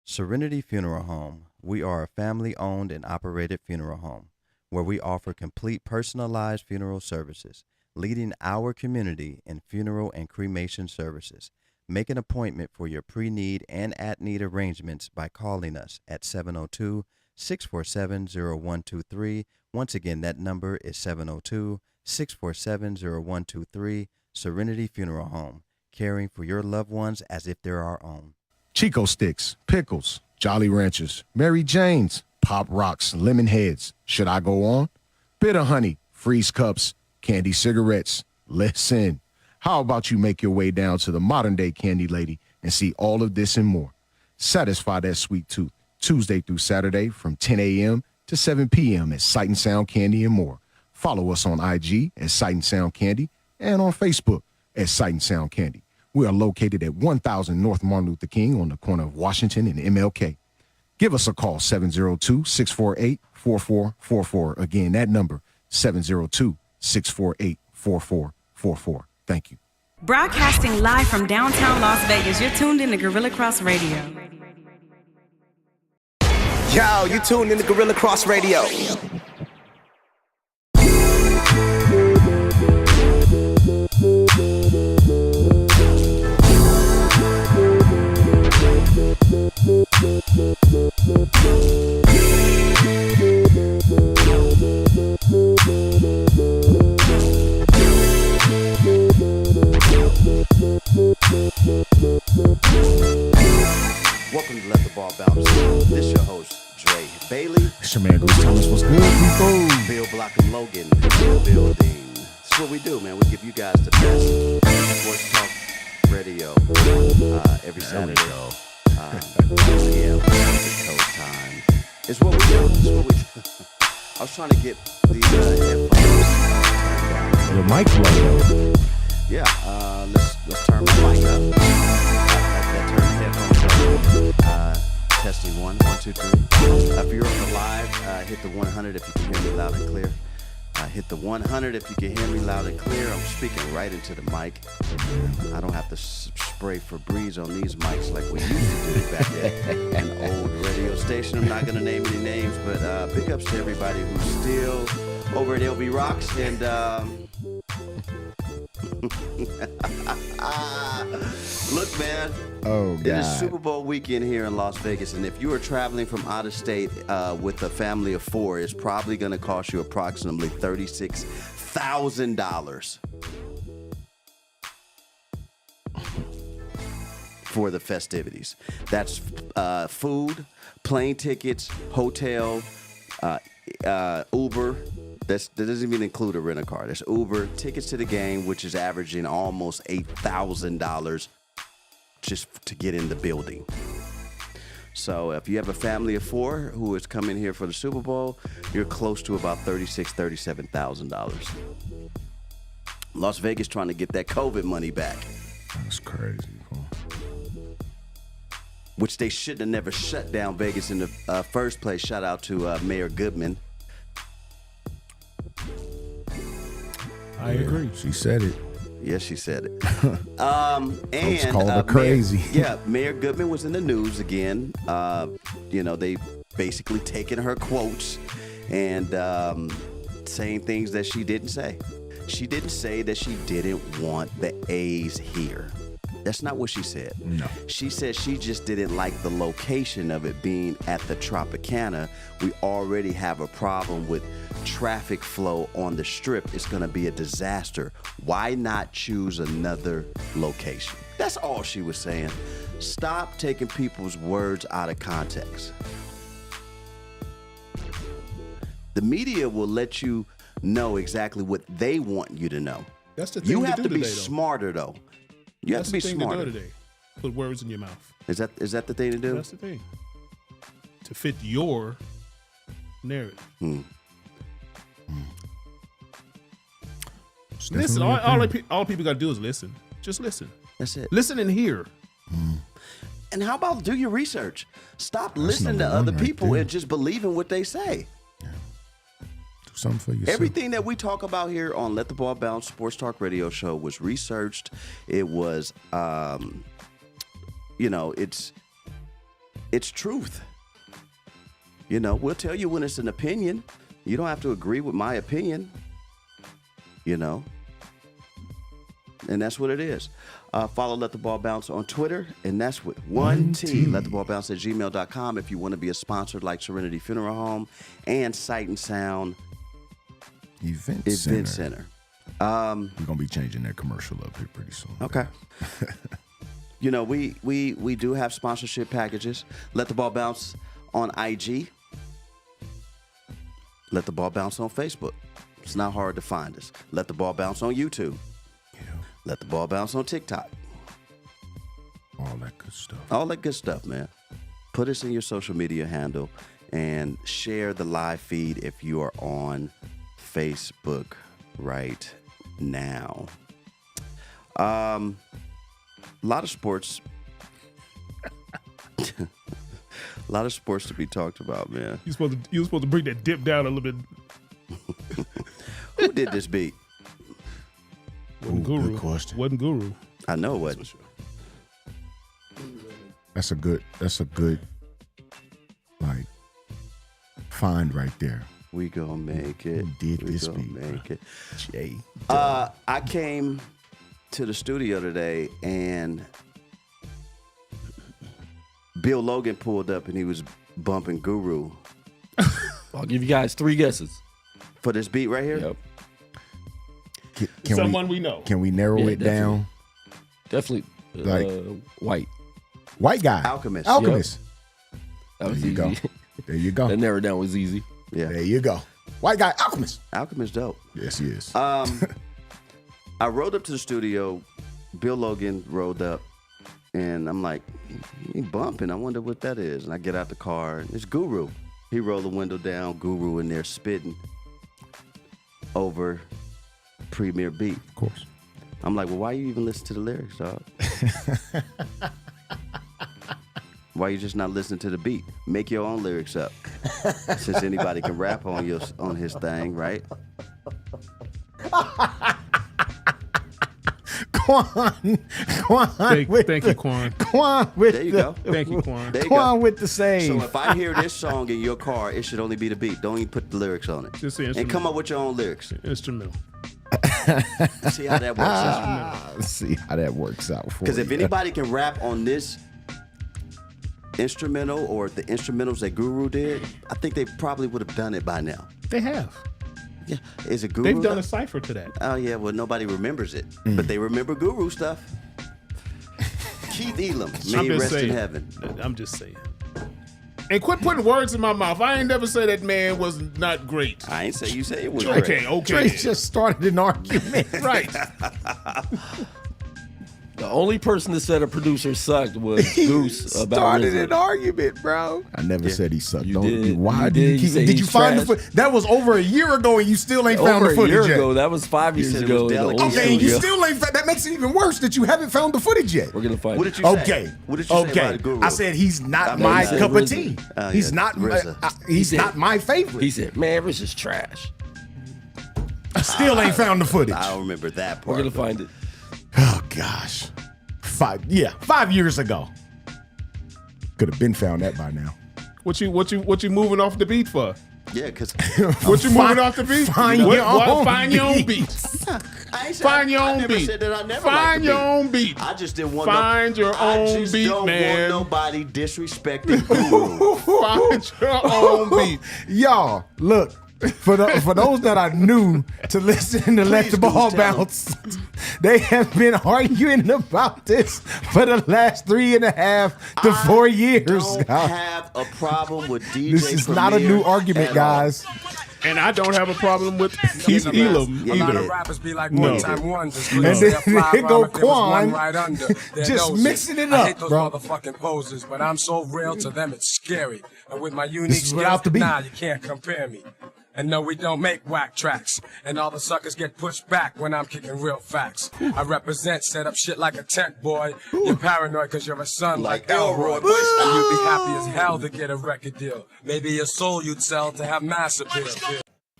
Serenity Funeral Home. We are a family-owned and operated funeral home where we offer complete personalized funeral services, leading our community in funeral and cremation services. Make an appointment for your pre-need and at-need arrangements by calling us at 702-647-0123. Once again, that number is 702-647-0123. Serenity Funeral Home, caring for your loved ones as if they're our own. Chico Sticks, Pickles, Jolly Ranchers, Mary Jane's, Pop Rocks, Lemon Heads. Should I go on? Bitter Honey, Freeze Cups, Candy Cigarettes. Listen, how about you make your way down to the modern day Candy Lady and see all of this and more? Satisfy that sweet tooth Tuesday through Saturday from 10 a.m. to 7 p.m. at Sight and Sound Candy and more. Follow us on IG at Sight and Sound Candy and on Facebook at Sight and Sound Candy. We are located at 1000 North Martin Luther King on the corner of Washington and MLK. Give us a call, 702-648-4444. Again, that number, 702-648-4444. Thank you. Broadcasting live from downtown Las Vegas, you're tuned in to Gorilla Cross Radio. Yo, you tuned in to Gorilla Cross Radio. Welcome to Let the Ball Bounce. This your host, Dre Bailey. It's your man, Bruce Thomas. What's good, people? Bill Blockham Logan in the building. That's what we do, man. We give you guys the best sports talk radio every Saturday. Yeah, coast time. It's what we do. It's what we do. I was trying to get these headphones turned down. Your mic low. Yeah, let's turn my mic up. That turn headphones up. Testing 1, 2, 3. If you're on the live, hit the 100 if you can hear me loud and clear. Hit the 100 if you can hear me loud and clear. I'm speaking right into the mic. I don't have to spray Febreze on these mics like we used to do back at an old radio station. I'm not going to name any names, but big ups to everybody who's still over at LB Rocks. And look, man. Oh, God. It is Super Bowl weekend here in Las Vegas, and if you are traveling from out of state with a family of 4, it's probably going to cost you approximately $36,000 for the festivities. That's food, plane tickets, hotel, Uber. That doesn't even include a rent-a-car. There's Uber, tickets to the game, which is averaging almost $8,000 just to get in the building. So if you have a family of 4 who is coming here for the Super Bowl, you're close to about $36,000, $37,000. Las Vegas trying to get that COVID money back. That's crazy, bro. Which they should have never shut down Vegas in the first place. Shout out to Mayor Goodman. I agree. She said it. Yes, she said it. Folks called her crazy. Mayor Goodman was in the news again. They basically taking her quotes and saying things that she didn't say. She didn't say that she didn't want the A's here. That's not what she said. No. She said she just didn't like the location of it being at the Tropicana. We already have a problem with traffic flow on the Strip. It's going to be a disaster. Why not choose another location? That's all she was saying. Stop taking people's words out of context. The media will let you know exactly what they want you to know. That's the thing you to have do to be today, though. smarter, though. You have to be smarter. That's the thing to do today. Put words in your mouth. Is that the thing to do? That's the thing. To fit your narrative. Listen. All people got to do is listen. Just listen. That's it. Listen and hear. And how about do your research? Stop listening to other people and just believing what they say. Do something for yourself. Everything that we talk about here on Let the Ball Bounce Sports Talk Radio Show was it's truth. You know, we'll tell you when it's an opinion. You don't have to agree with my opinion. You know, and that's what it is. Follow Let the Ball Bounce on Twitter, and that's with one T. LetTheBallBounce@gmail.com if you want to be a sponsor like Serenity Funeral Home and Sight and Sound Event Center. We're gonna be changing that commercial up here pretty soon. Okay. You know, we do have sponsorship packages. Let the Ball Bounce on IG. Let the Ball Bounce on Facebook. It's not hard to find us. Let the Ball Bounce on YouTube. Yeah. Let the Ball Bounce on TikTok. All that good stuff. All that good stuff, man. Put us in your social media handle and share the live feed if you are on Facebook right now. A lot of sports. A lot of sports to be talked about, man. You supposed to bring that dip down a little bit. Who did this beat? Wasn't Guru. Good question. Wasn't Guru. I know it wasn't. That's a good like find right there. We gonna make it. Who did we this gonna beat, make bro? it. Jay. I came to the studio today and Bill Logan pulled up and he was bumping Guru I'll give you guys 3 guesses. for this beat right here. Yep. Can Someone we know. Can we narrow Yeah, it down? Definitely Like- white. White guy. Alchemist. Alchemist. That was There you go. easy. There you go. That narrowed down was easy. Yeah. There you go. White guy. Alchemist. Alchemist dope. Yes, he is. I rode up to the studio. Bill Logan rode up, and I'm like, he bumping. I wonder what that is. And I get out the car, and it's Guru. He rolled the window down. Guru in there spitting over Premier beat. Of course. I'm like, well, why you even listen to the lyrics, dog? Why you just not listening to the beat? Make your own lyrics up. Since anybody can rap on his thing, right? Quan. Thank you, Quan. Quan with There you go. Thank you, Quan. There you Quan go. with the save. So if I hear this song in your car, it should only be the beat. Don't even put the lyrics on it. Just the And instrumental. come up with your own lyrics. Instrumental. See how that works out. Let's see how that works out for you. Because if anybody can rap on this instrumental or the instrumentals that Guru did, I think they probably would have done it by now. They have. Yeah. Is it Guru? They've done a cipher to that. Oh, yeah. Well, nobody remembers it. But they remember Guru stuff. Keith Elam, may he rest in heaven. I'm just saying. And quit putting words in my mouth. I ain't never say that man was not great. I ain't say you say it was Okay, great. okay. Trey just started an argument. Right. The only person that said a producer sucked was Goose about started RZA. an argument, bro. I never said he sucked. You Don't did. Why You did you did. keep? You said Did you he's find the trash. foot? That was over a year ago, and you still ain't found Over the a footage year yet. ago. That was 5 years said it was ago. The delicate. only Okay, year you ago. still ain't. That makes it even worse that you haven't found the footage yet. We're gonna find What it. did you say? Okay. What did you say Okay. about Guru? I said he's not I my mean, cup of RZA. tea. Oh, He's yeah, not. RZA. He's said- not my favorite. He said, "Man, this is trash." Still ain't found the footage. I don't remember that part. We're gonna find it. Oh gosh, 5 years ago. Could have been found that by now. What you moving off the beat for? Yeah, because What you moving off the beat? Find What- your what? own Find your own beats. beats. Find your own beat. Said that I never Find liked the your beat. own beat. I just didn't want Find your I own just beat, don't man. want nobody disrespecting Guru. Find your own beat. Y'all, look. For those that are new to listen to Let Please, the Ball Goose, tell 'em. Bounce, they have been arguing about this for the last 3.5 to 4 years. Don't guys. have a problem with DJ This is not a Premier new argument, at guys. And I don't have a problem with Keith Elam Yeah, A lot either. of rappers be like No. one-time wonders. And then here go Quan, just mixing it I up, hate those bro. motherfucking poses, but I'm so real to them it's scary. And with my unique This is skills, without the beat. nah, you can't compare me. And no, we don't make whack tracks. And all the suckers get pushed back when I'm kicking real facts. I represent, set up shit like a tent, boy. You're paranoid cause you're a son like Elroy. And you'd be happy as hell to get a record deal. Maybe your soul you'd sell to have mass appeal.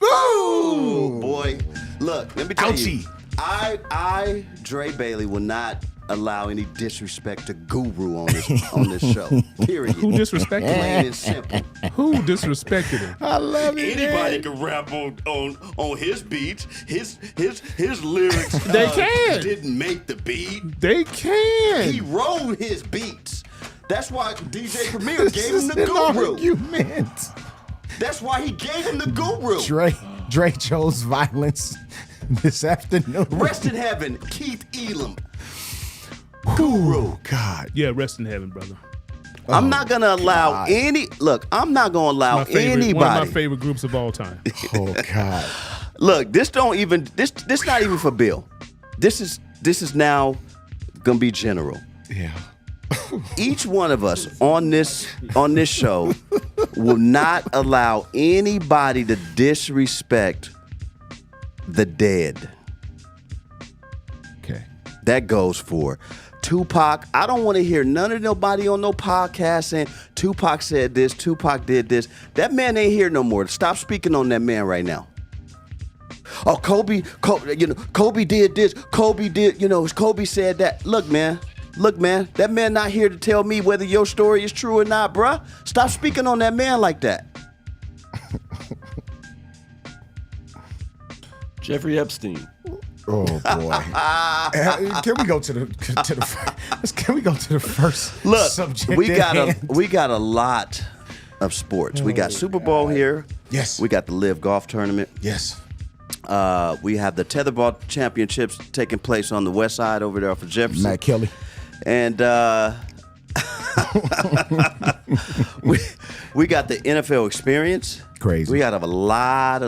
Ooh, boy. Look, let me tell Ouchie. you. I, Dre Bailey, will not allow any disrespect to Guru on this show. Period. Who disrespected him? Plain and simple. Who disrespected him? I love it. Anybody can rap on his beats. His lyrics. They can. Didn't make the beat. They can. He wrote his beats. That's why DJ Premier gave him the This is an Guru. argument. That's why he gave him the Guru. Dre chose violence this afternoon. Rest in heaven, Keith Elam. Guru. God. Yeah, rest in heaven, brother. I'm not gonna allow I'm not gonna allow anybody. One of my favorite groups of all time. Oh God. Look, this not even for Bill. This is now gonna be general. Yeah. Each one of us on this show will not allow anybody to disrespect the dead. Okay. That goes for Tupac. I don't want to hear none of nobody on no podcast saying Tupac said this, Tupac did this. That man ain't here no more. Stop speaking on that man right now. Oh, Kobe did this. Kobe did, Kobe said that. Look, man, that man not here to tell me whether your story is true or not, bruh. Stop speaking on that man like that. Jeffrey Epstein. Oh boy. Can we go to the first Look, subject? we got a lot of sports. We got Super Bowl here. Yes. We got the Live Golf Tournament. Yes. We have the Tetherball Championships taking place on the west side over there off of Jefferson. Matt Kelly. And we got the NFL experience. Crazy. We got a lot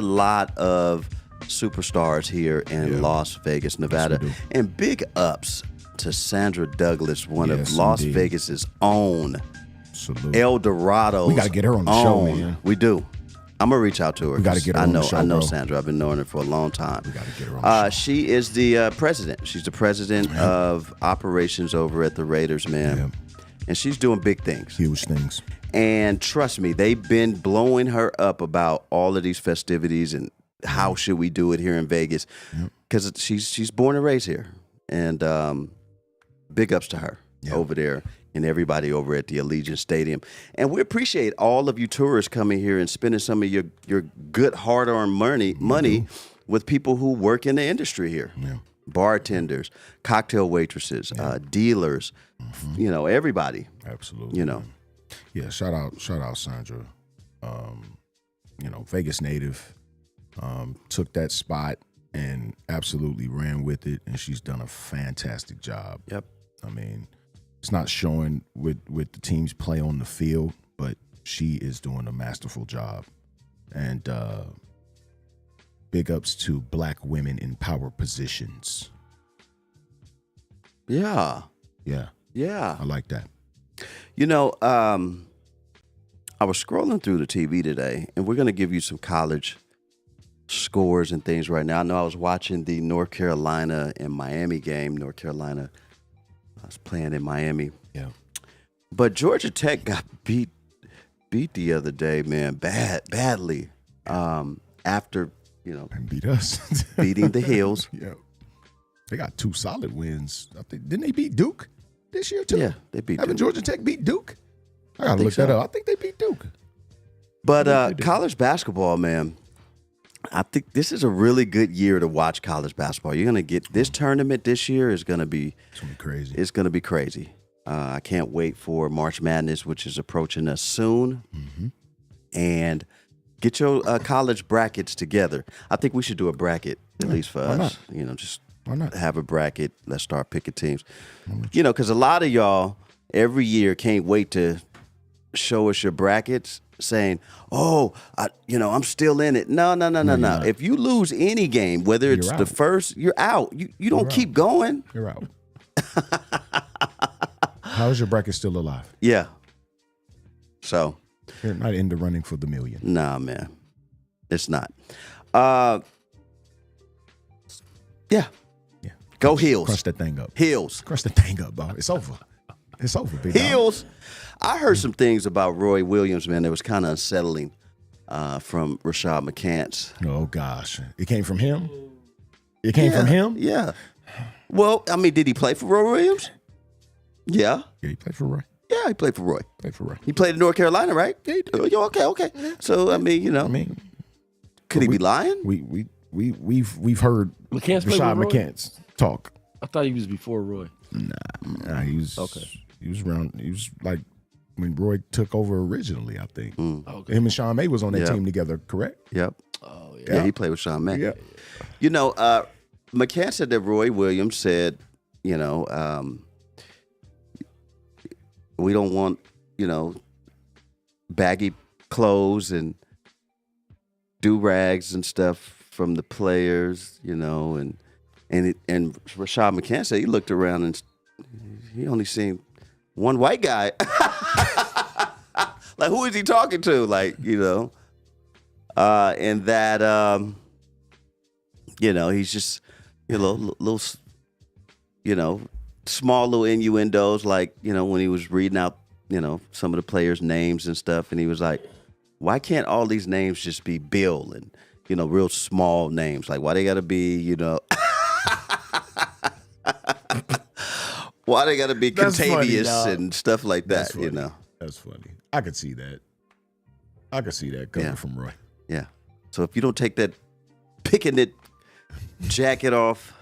of superstars here in Las Vegas, Nevada. Yes, and big ups to Sandra Douglas, one of Yes, Las indeed. Vegas's own. Salute. El Dorado's. We gotta get her on the show, own. man. We do. I'm gonna reach out to her. We gotta 'cause get her on the show, I know bro. Sandra. I've been knowing her for a long time. We gotta get her on the show. She is the president. She's the president of operations over at the Raiders, man. Yeah. And she's doing big things. Huge things. And trust me, they've been blowing her up about all of these festivities and how should we do it here in Vegas, because she's born and raised here. And big ups to her over there and everybody over at the Allegiant Stadium. And we appreciate all of you tourists coming here and spending some of your good hard-earned money with people who work in the industry here. Yeah. Bartenders, cocktail waitresses, dealers, everybody. Absolutely. Yeah, shout out Sandra. Vegas native. Took that spot and absolutely ran with it, and she's done a fantastic job. Yep. I mean, it's not showing with the team's play on the field, but she is doing a masterful job. And big ups to Black women in power positions. Yeah. Yeah, Yeah. I like that. I was scrolling through the TV today, and we're going to give you some college scores and things right now. I know I was watching the North Carolina and Miami game. North Carolina, I was playing in Miami. Yeah. But Georgia Tech got beat the other day, man, badly. After, And beat us. beating the Heels. Yeah. They got 2 solid wins. I think, didn't they beat Duke this year too? Yeah, they beat Haven't Duke. Georgia Tech beat Duke? I gotta think look that so. up. I think they beat Duke. But college basketball, man, I think this is a really good year to watch college basketball. You're going to get this tournament this year is going to be It's gonna be crazy. It's going to be crazy. I can't wait for March Madness, which is approaching us soon. Mm-hmm. And get your college brackets together. I think we should do a bracket, at least for why us. Just Why not? have a bracket. Let's start picking teams. Because a lot of y'all every year can't wait to show us your brackets saying, oh, I'm still in it. No. not. If you lose any game, whether it's You're the out. first, you're out. You don't keep going. You're out. How is your bracket still alive? Yeah. So, You're not in the running for the million. nah, man. It's not. Yeah. Yeah. Go Heels. Crush that thing up. Heels. Crush the thing up, dog. It's over. It's over, big dog. Heels. I heard some things about Roy Williams, man, that was kind of unsettling from Rashad McCants. Oh gosh, it came from him. It came from him. Yeah. Well, I mean, did he play for Roy Williams? Yeah. Yeah, he played for Roy. Yeah, he played for Roy. Played for Roy. He played in North Carolina, right? Yeah, he did. Oh, okay. So, I mean, could he be lying? We've heard McCants played Rashad with Roy? McCants talk. I thought he was before Roy. Nah, he was Okay. He was around. He was like when Roy took over originally. I think Okay. him and Sean May was on that Yeah. team together. Correct? Yep. Oh, Yeah, he played with Sean May. Yeah. McCann said that Roy Williams said, we don't want, baggy clothes and do-rags and stuff from the players, and Rashad McCann said he looked around and he only seen one white guy. Like, who is he talking to? Like, and that, he's just, little, small little innuendos, like, when he was reading out, some of the players' names and stuff. And he was like, why can't all these names just be Bill and, real small names? Like, why they got to be, why they got to be That's funny, contagious dog. and stuff like that, That's funny. That's funny. I could see that. I could see that coming Yeah. from Roy. Yeah. So if you don't take that picking it jacket off,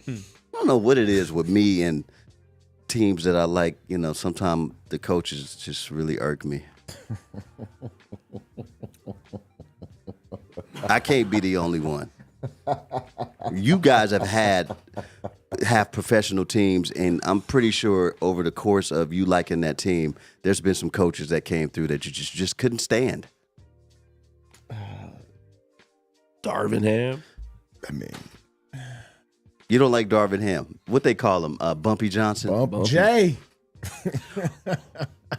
I don't know what it is with me and teams that I like. Sometimes the coaches just really irk me. I can't be the only one. You guys have professional teams, and I'm pretty sure over the course of you liking that team, there's been some coaches that came through that you just couldn't stand. Darvin Ham. I mean, You don't like Darvin Ham. What they call him? Bumpy Johnson? Bump Jay.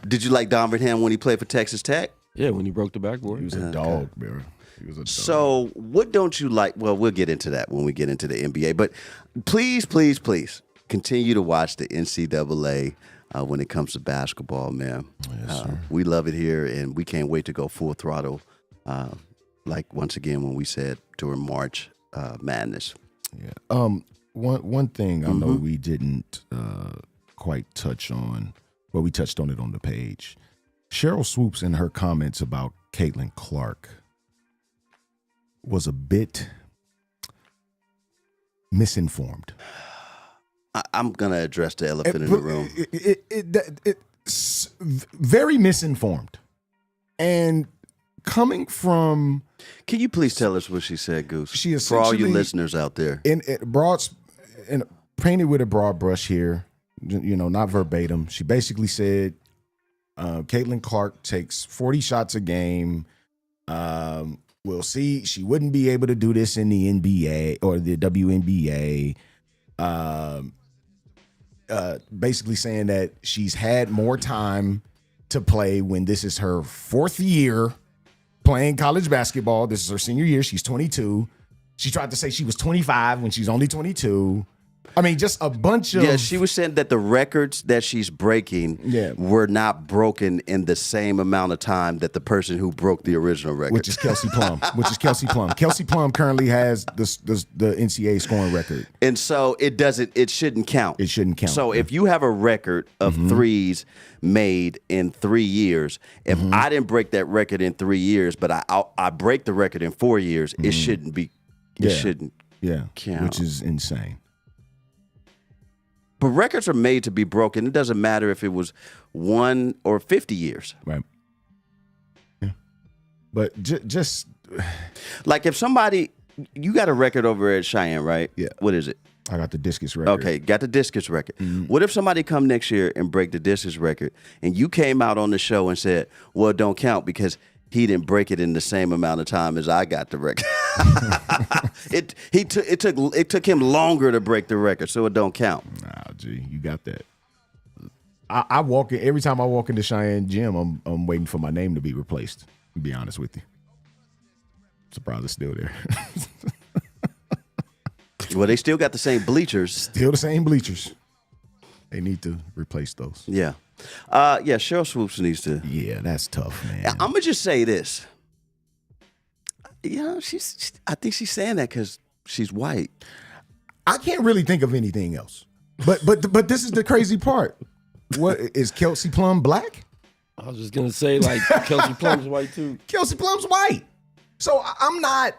Did you like Darvin Ham when he played for Texas Tech? Yeah, when he broke the backboard. He was a dog, bro. He was a dog. So what don't you like? Well, we'll get into that when we get into the NBA. But please, please, please continue to watch the NCAA when it comes to basketball, man. Yes, sir. We love it here, and we can't wait to go full throttle. Like once again when we said during March Madness. Yeah. One thing I know we didn't quite touch on, well, we touched on it on the page. Cheryl Swoops in her comments about Caitlin Clark was a bit misinformed. I'm gonna address the elephant in the room. It's very misinformed, and coming from Can you please tell us what she said, Goose? She for all you essentially- listeners out there. in painted with a broad brush here, not verbatim. She basically said Caitlin Clark takes 40 shots a game. We'll see. She wouldn't be able to do this in the NBA or the WNBA. Basically saying that she's had more time to play when this is her fourth year playing college basketball. This is her senior year. She's 22. She tried to say she was 25 when she's only 22. I mean, just a bunch of... Yeah, she was saying that the records that she's breaking were not broken in the same amount of time that the person who broke the original record. Which is Kelsey Plum. Kelsey Plum currently has the NCAA scoring record. And so it shouldn't count. It shouldn't count. So if you have a record of threes made in 3 years, if I didn't break that record in 3 years, but I break the record in 4 years, it shouldn't be. It shouldn't count. Which is insane. But records are made to be broken. It doesn't matter if it was 1 or 50 years. Right. Yeah. But just... Like if somebody, you got a record over at Cheyenne, right? Yeah. What is it? I got the discus record. Okay, got the discus record. What if somebody come next year and break the discus record, and you came out on the show and said, well, it don't count because he didn't break it in the same amount of time as I got the record. It took him longer to break the record, so it don't count. Nah, G, you got that. I walk in every time I walk into Cheyenne Gym, I'm waiting for my name to be replaced. To be honest with you, surprised it's still there. Well, they still got the same bleachers. Still the same bleachers. They need to replace those. Yeah. Cheryl Swoops needs to. Yeah, that's tough, man. I'm gonna just say this. I think she's saying that because she's white. I can't really think of anything else. But this is the crazy part. What is Kelsey Plum black? I was just gonna say like Kelsey Plum's white too. Kelsey Plum's white. So I'm not.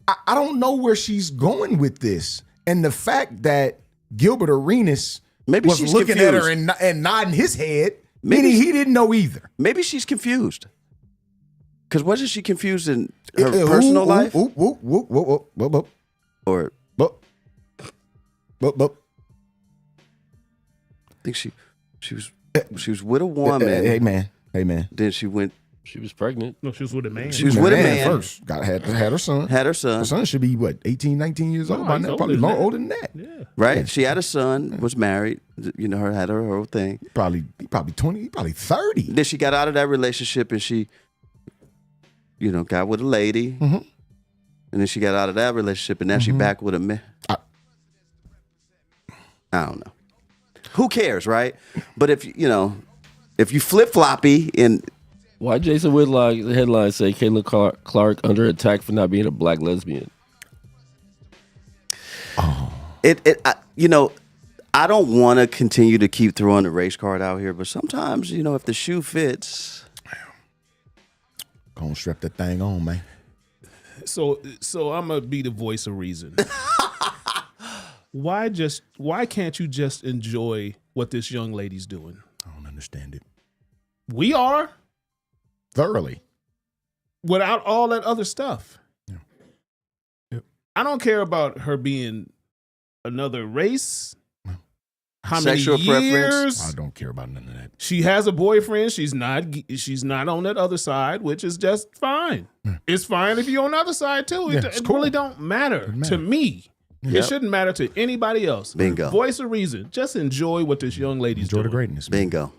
I don't know where she's going with this, and the fact that Gilbert Arenas Maybe was she's looking confused. at her and nodding his head, Maybe meaning he didn't know either. Maybe she's confused. Because wasn't she confused in her personal life? Or I think she was with a woman. Hey man. Then she went. She was pregnant. No, she was with a man. She was with a man first. Had her son. Had her son. Her son should be what, 18, 19 years old by he's now, older probably than that. older than that. Yeah. Right? Yeah. She had a son, was married, had her whole thing. Probably 20, probably 30. Then she got out of that relationship and she, got with a lady. Mm-hmm. And then she got out of that relationship and now she back with a man. I don't know. Who cares, right? But if you flip-floppy and Why Jason Whitlock, the headline say Kayla Clark under attack for not being a black lesbian? I don't want to continue to keep throwing the race card out here, but sometimes, if the shoe fits. Go on, strap that thing on, man. So I'm gonna be the voice of reason. Why can't you just enjoy what this young lady's doing? I don't understand it. We are, Thoroughly. without all that other stuff. Yeah. I don't care about her being another race. How Sexual many years? preference? I don't care about none of that. She has a boyfriend. She's not on that other side, which is just fine. It's fine if you're on the other side too. Yeah, It it's cool. really don't matter Doesn't matter. to me. Yep. It shouldn't matter to anybody else. Bingo. Voice of reason. Just enjoy what this young lady's Enjoy doing. the greatness, man. Bingo.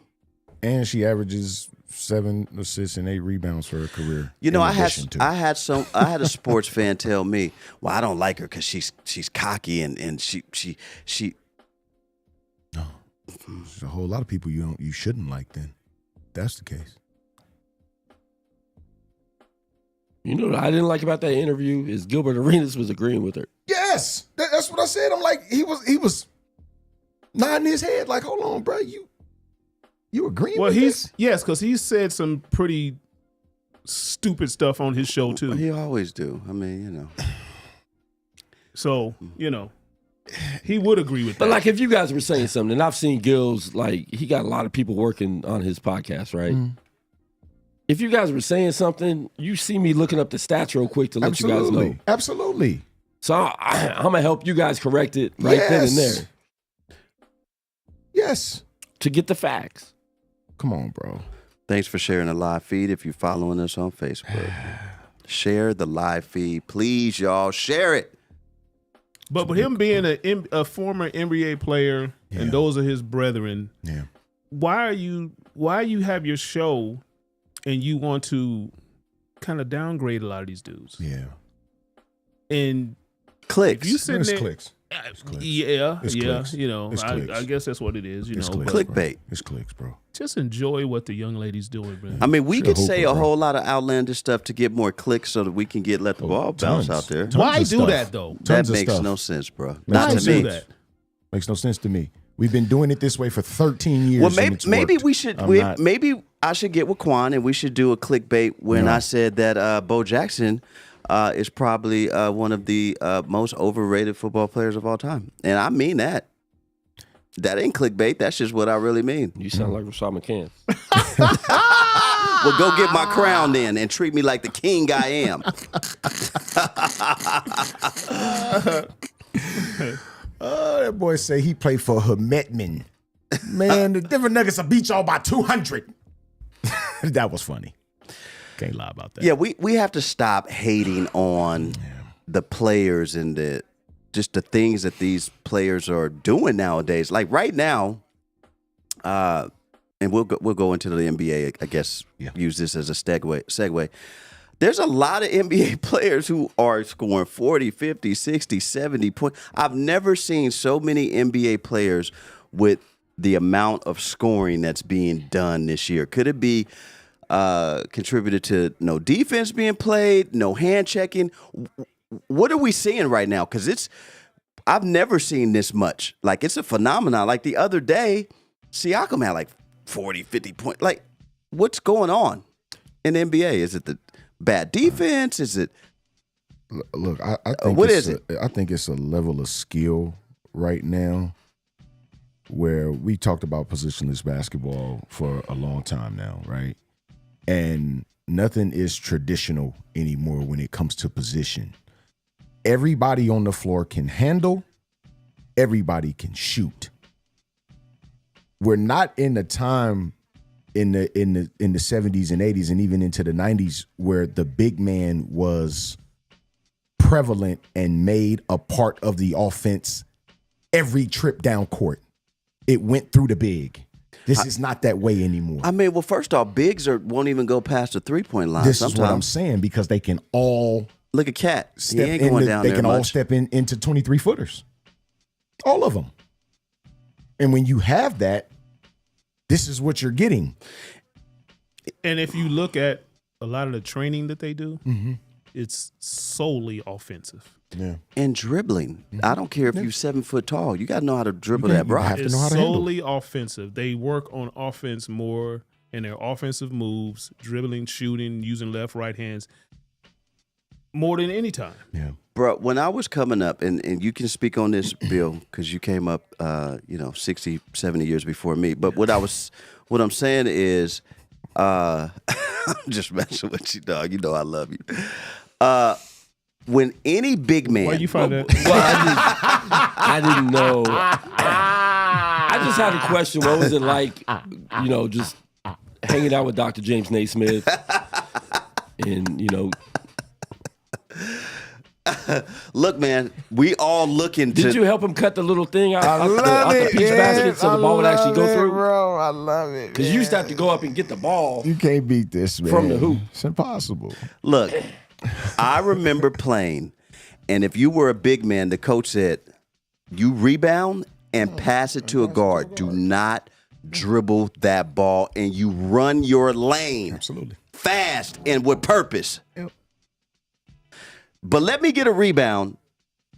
And she averages 7 assists and 8 rebounds for her career. I in addition to- had a sports fan tell me, well, I don't like her because she's cocky and she No. There's a whole lot of people you shouldn't like then. That's the case. You know what I didn't like about that interview is Gilbert Arenas was agreeing with her. Yes, that's what I said. I'm like, he was nodding his head like, hold on, bro, you agreeing Well, with this? yes, because he said some pretty stupid stuff on his show too. he always do. I mean, So he would agree with that. But like if you guys were saying something, and I've seen Gil's, like he got a lot of people working on his podcast, right? If you guys were saying something, you see me looking up the stats real quick to let you guys know. Absolutely. So I'm going to help you guys correct it right then and there Yes. to get the facts. Come on, bro. thanks for sharing the live feed. If you're following us on Facebook, share the live feed, please, y'all. Share it. But with him being a former NBA player and those are his brethren, Yeah. why you have your show and you want to kind of downgrade a lot of these dudes? Yeah. And Clicks. if you sitting It's there, clicks. clicks. It's clicks. I clicks. guess that's what it is. It's But clicks, bro. Clickbait. It's clicks, bro. just enjoy what the young lady's doing, man. I mean, we Sure, could hoop say it, a bro. whole lot of outlandish stuff to get more clicks so that we can let the ball bounce tons. out there. Tons Why of do stuff. that though? That Tons of makes stuff. no sense, bro. Makes Not no to do me. that? Makes no sense to me. We've been doing it this way for 13 years. Well, and it's maybe worked. we should. I'm not- Maybe I should get with Quan and we should do a clickbait when No. I said that Bo Jackson is probably one of the most overrated football players of all time, and I mean that. That ain't clickbait. That's just what I really mean. You sound like Rashad McCann. Well, go get my crown then and treat me like the king I am. Oh, that boy say he played for Hermetman. Man, the Denver Nuggets will beat y'all by 200. That was funny. Can't lie about that. Yeah, we have to stop hating on the players and the things that these players are doing nowadays. Like right now, and we'll go into the NBA. I guess use this as a segue. There's a lot of NBA players who are scoring 40, 50, 60, 70 points. I've never seen so many NBA players with the amount of scoring that's being done this year. Could it be contributed to no defense being played, no hand checking? What are we seeing right now? Because I've never seen this much. Like, it's a phenomenon. Like, the other day, Siakam had like 40, 50 points. Like, what's going on in the NBA? Is it the bad defense? Is it? Look, I think what is it? I think it's a level of skill right now where we talked about positionless basketball for a long time now, right? And nothing is traditional anymore when it comes to position. Everybody on the floor can handle. Everybody can shoot. We're not in the time in the 70s and 80s and even into the 90s where the big man was prevalent and made a part of the offense every trip down court. It went through the big. This is not that way anymore. I mean, well, first off, bigs won't even go past the 3-point line. This sometimes. is what I'm saying, because they can all look at Cat. He step ain't going down they there can all much. step into 23 footers. All of them. And when you have that, this is what you're getting. And if you look at a lot of the training that they do, Mm-hmm. it's solely offensive. Yeah. And dribbling. I don't care if you're 7 foot tall. You got to know how to dribble You that rock. have to It's know how to handle. solely offensive. They work on offense more in their offensive moves, dribbling, shooting, using left, right hands more than any time. Yeah. Bro, when I was coming up, and you can speak on this, Bill, because you came up, 60, 70 years before me. But what I'm saying is, I'm just messing with you, dog. You know I love you. When any big man, Why you find that? Well, I didn't know. I just had a question. What was it like, just hanging out with Dr. James Naismith and, look, man, we all looking to. Did you help him cut the little thing out the peach basket so the ball would actually go through? Bro, I love it. Because you used to have to go up and get the ball. You can't beat this, man. From the hoop. It's impossible. Look, I remember playing, and if you were a big man, the coach said, you rebound and pass it to a guard. Do not dribble that ball, and you run your lane. Absolutely. Fast and with purpose. Yep. But let me get a rebound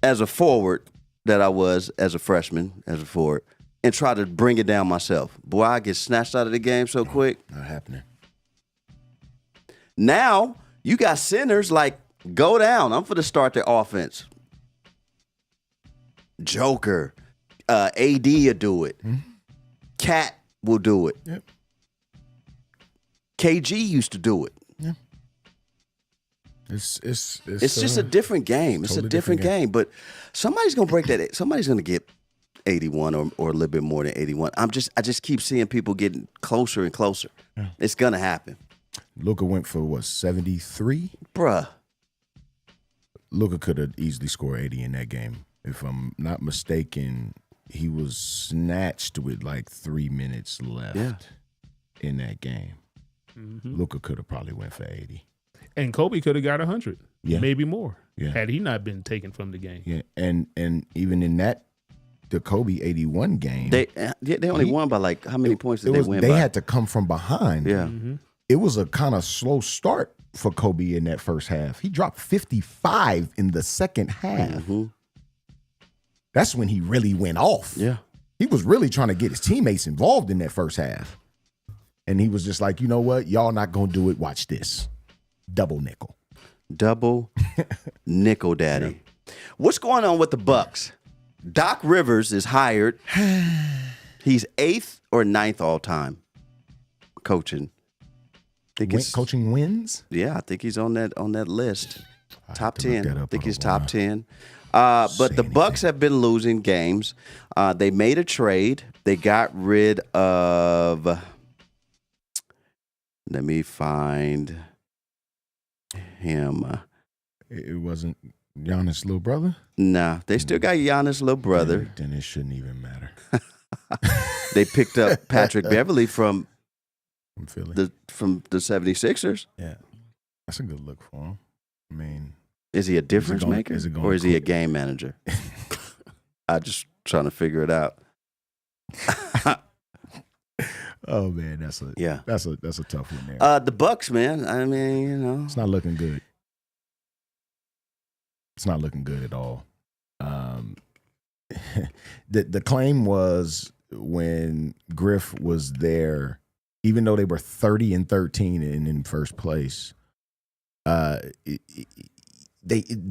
as a forward that I was as a freshman, as a forward, and try to bring it down myself. Boy, I get snatched out of the game so quick. Not happening. Now, you got centers like, go down. I'm for to start the offense. Joker, AD will do it. Cat will do it. Yep. KG used to do it. Yeah. It's just a different game. It's totally a different game. But somebody's gonna break that. Somebody's gonna get 81 or a little bit more than 81. I just keep seeing people getting closer and closer. Yeah. It's gonna happen. Luka went for what, 73? Bruh. Luka could have easily scored 80 in that game. If I'm not mistaken, he was snatched with like 3 minutes left in that game. Mm-hmm. Luka could have probably went for 80. And Kobe could have got 100, maybe more, Yeah. had he not been taken from the game. Yeah, and even in that, the Kobe 81 game, They only won by like, how many points did they win by? They had to come from behind. Yeah. Mm-hmm. It was a kind of slow start for Kobe in that first half. He dropped 55 in the second half. Mm-hmm. That's when he really went off. Yeah. He was really trying to get his teammates involved in that first half. And he was just like, you know what? Y'all not going to do it. Watch this. Double nickel. Double nickel daddy. What's going on with the Bucks? Doc Rivers is hired. He's 8th or 9th all time coaching. Coaching wins? Yeah, I think he's on that list. Top to look 10. that up I think on he's a top while. 10. But Say the Bucks have been losing games. They made a trade. They got rid of. Let me find him. It wasn't Giannis' little brother? Nah, they still got Giannis' little brother. Then it shouldn't even matter. They picked up Patrick Beverly from I'm feeling the 76ers. Yeah. That's a good look for him. I mean, Is he a difference going- maker is it going or is he a quick? game manager? I'm just trying to figure it out. oh man, that's a tough one there. The Bucks, man. I mean, It's not looking good. It's not looking good at all. the claim was when Griff was there, even though they were 30-13 and in first place, the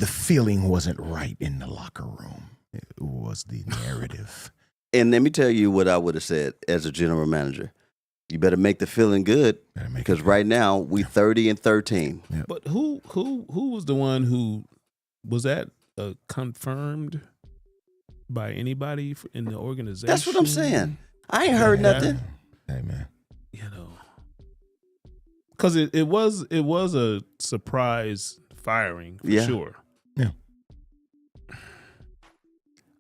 feeling wasn't right in the locker room. It was the narrative. And let me tell you what I would have said as a general manager. You better make the feeling good because right now we 30-13. Yep. But who was the one who was that confirmed by anybody in the organization? That's what I'm saying. I ain't heard nothing. Hey man, You know, because it was a surprise firing for sure. Yeah.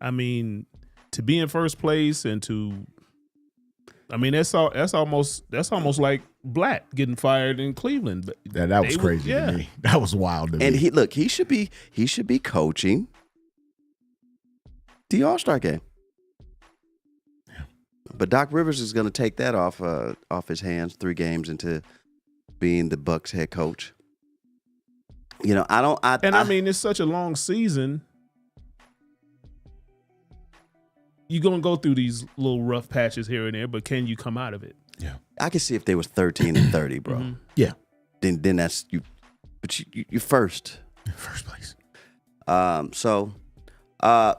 I mean, to be in first place and that's almost like Black getting fired in Cleveland. But that was crazy to me. That was wild to me. And he should be coaching the All-Star game. Yeah. But Doc Rivers is going to take that off his hands 3 games into being the Bucks head coach. You know, I mean, it's such a long season. You're going to go through these little rough patches here and there, but can you come out of it? Yeah. I can see if they was 13-30, bro. Mm-hmm. Yeah. Then that's you. But you're first. In first place. So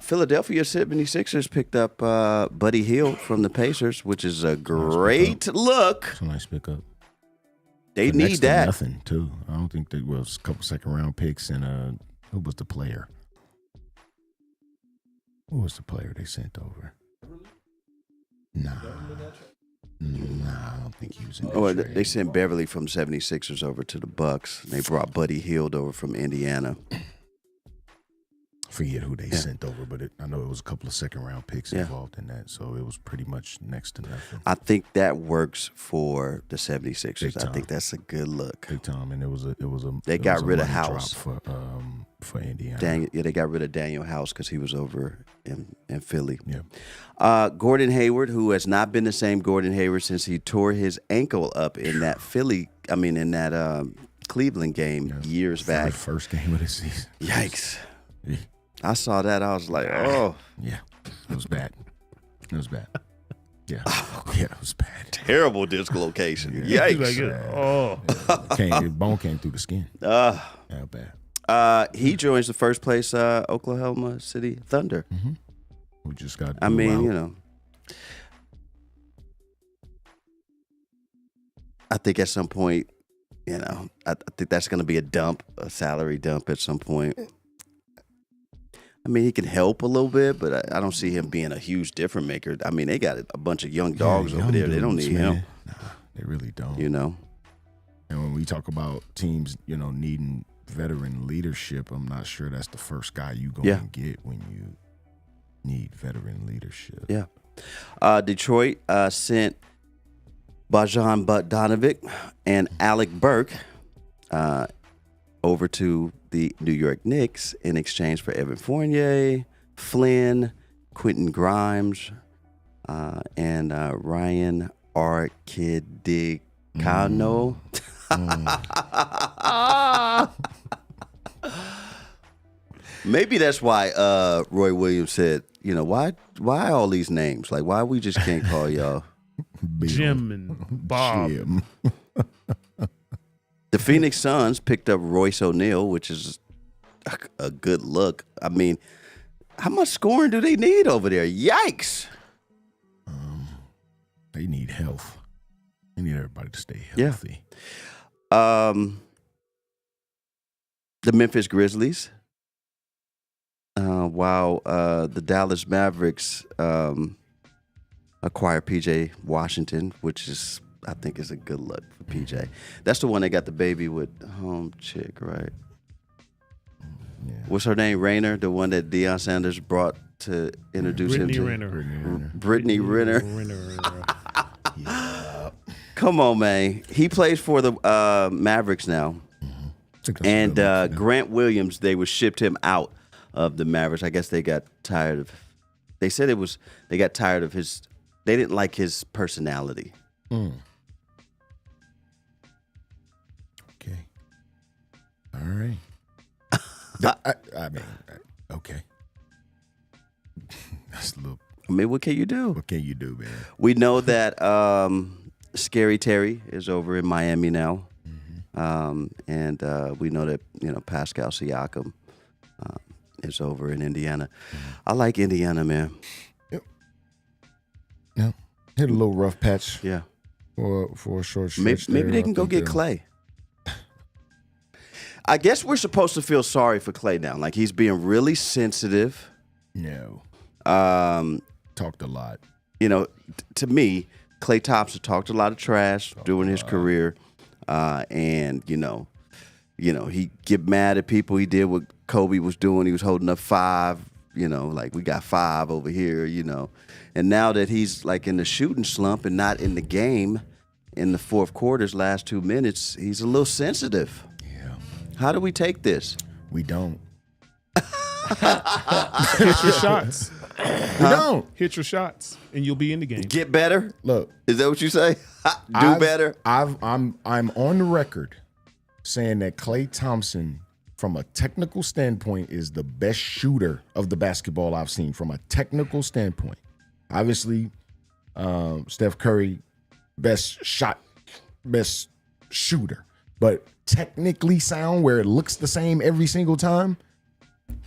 Philadelphia 76ers picked up Buddy Hield from the Pacers, which is a great look. It's a nice pickup. They For need next to that. nothing too. I don't think there was a couple second round picks and who was the player? Who was the player they sent over? Nah, I don't think he was in that trade. They sent Beverly from 76ers over to the Bucks. They brought Buddy Hield over from Indiana. Forget who they sent over, but I know it was a couple of second round picks involved in that, so it was pretty much next to nothing. I think that works for the 76ers. Big I time. think that's a good look. Big time, and it was a They got rid of House for Indiana. They got rid of Daniel House because he was over in Philly. Yeah. Gordon Hayward, who has not been the same Gordon Hayward since he tore his ankle up in that Cleveland game years back. The first game of the season. Yikes. Yeah. I saw that. I was like, oh. Yeah, it was bad. It was bad. Yeah, yeah, it was bad. Terrible dislocation. Yeah. Yikes. Bone came through the skin. How bad. He joins the first place Oklahoma City Thunder. Mm-hmm. We just got. I mean, I think at some point, I think that's going to be a salary dump at some point. I mean, he can help a little bit, but I don't see him being a huge difference maker. I mean, they got a bunch of young dogs over there. They don't need him. Nah, they really don't. And when we talk about teams, needing veteran leadership, I'm not sure that's the first guy you go and get when you need veteran leadership. Yeah. Detroit sent Bojan Bogdanovic and Alec Burke over to the New York Knicks in exchange for Evan Fournier, Flynn, Quentin Grimes, and Ryan Arcidiacono. Maybe that's why Roy Williams said, why all these names? Like, why we just can't call y'all Jim and Bob. Jim. The Phoenix Suns picked up Royce O'Neal, which is a good look. I mean, how much scoring do they need over there? Yikes. They need health. They need everybody to stay healthy. The Memphis Grizzlies. While the Dallas Mavericks acquired PJ Washington, which is, I think, is a good look for PJ. That's the one that got the baby with home chick, right? Yeah. What's her name? Rayner, the one that Deion Sanders brought to introduce him to. Brittany Renner. Yeah. Come on, man. He plays for the Mavericks now. Mm-hmm. And Grant Williams, they was shipped him out of the Mavericks. I guess they got tired of. They said they got tired of his. They didn't like his personality. Okay. All right. I mean, okay. I mean, what can you do? What can you do, man? We know that Scary Terry is over in Miami now. And we know that, Pascal Siakam is over in Indiana. I like Indiana, man. Yeah. Hit a little rough patch. Yeah. For a short stretch. Maybe they can go get Clay. I guess we're supposed to feel sorry for Clay now. Like, he's being really sensitive. No. Talked a lot. To me, Klay Thompson talked a lot of trash during his career. And he get mad at people. He did what Kobe was doing. He was holding up 5, like we got 5 over here, And now that he's like in the shooting slump and not in the game in the fourth quarter's last 2 minutes, he's a little sensitive. Yeah. How do we take this? We don't. Hit your shots. We don't. Hit your shots, and you'll be in the game. Get better? Look. Is that what you say? Better? I'm on the record saying that Klay Thompson, from a technical standpoint, is the best shooter of the basketball I've seen from a technical standpoint. Obviously, Steph Curry, best shooter. But technically sound, where it looks the same every single time,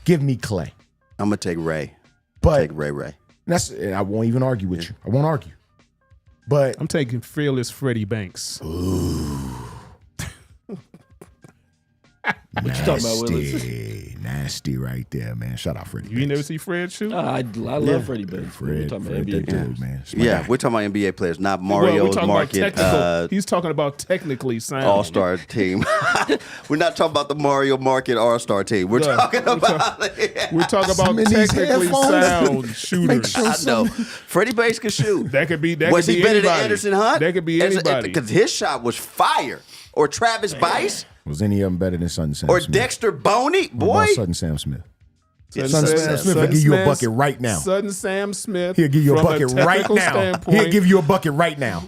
give me Klay. I'm going to take Ray. But take Ray. And I won't even argue with you. I won't argue. But I'm taking fearless Freddie Banks. Ooh. What you talking about, Willis? Nasty right there, man. Shout out Freddie. You ain't never see Fred shoot? I love Freddie Banks. Fred, Talking about that NBA dude, man. Yeah, we're talking about NBA players, not Mario's talking market. about technical. He's talking about technically sound. All-Star team. We're not talking about the Mario Market All-Star team. We're talking about we're talking about Some in these technically headphones. sound shooters. I know. Freddie Banks can shoot. That could be. That Was could he be better anybody. than Anderson Hunt? That could be anybody. Because his shot was fire. Or Travis Bice. Was any of them better than Sutton Sam Or Smith? Dexter Boney. What Boy. about Sutton Sam Smith? Yeah, Sutton Sam Smith will give you a bucket right now. Sutton Sam Smith. He'll give you a from bucket right technical now. standpoint- He'll give you a bucket right now.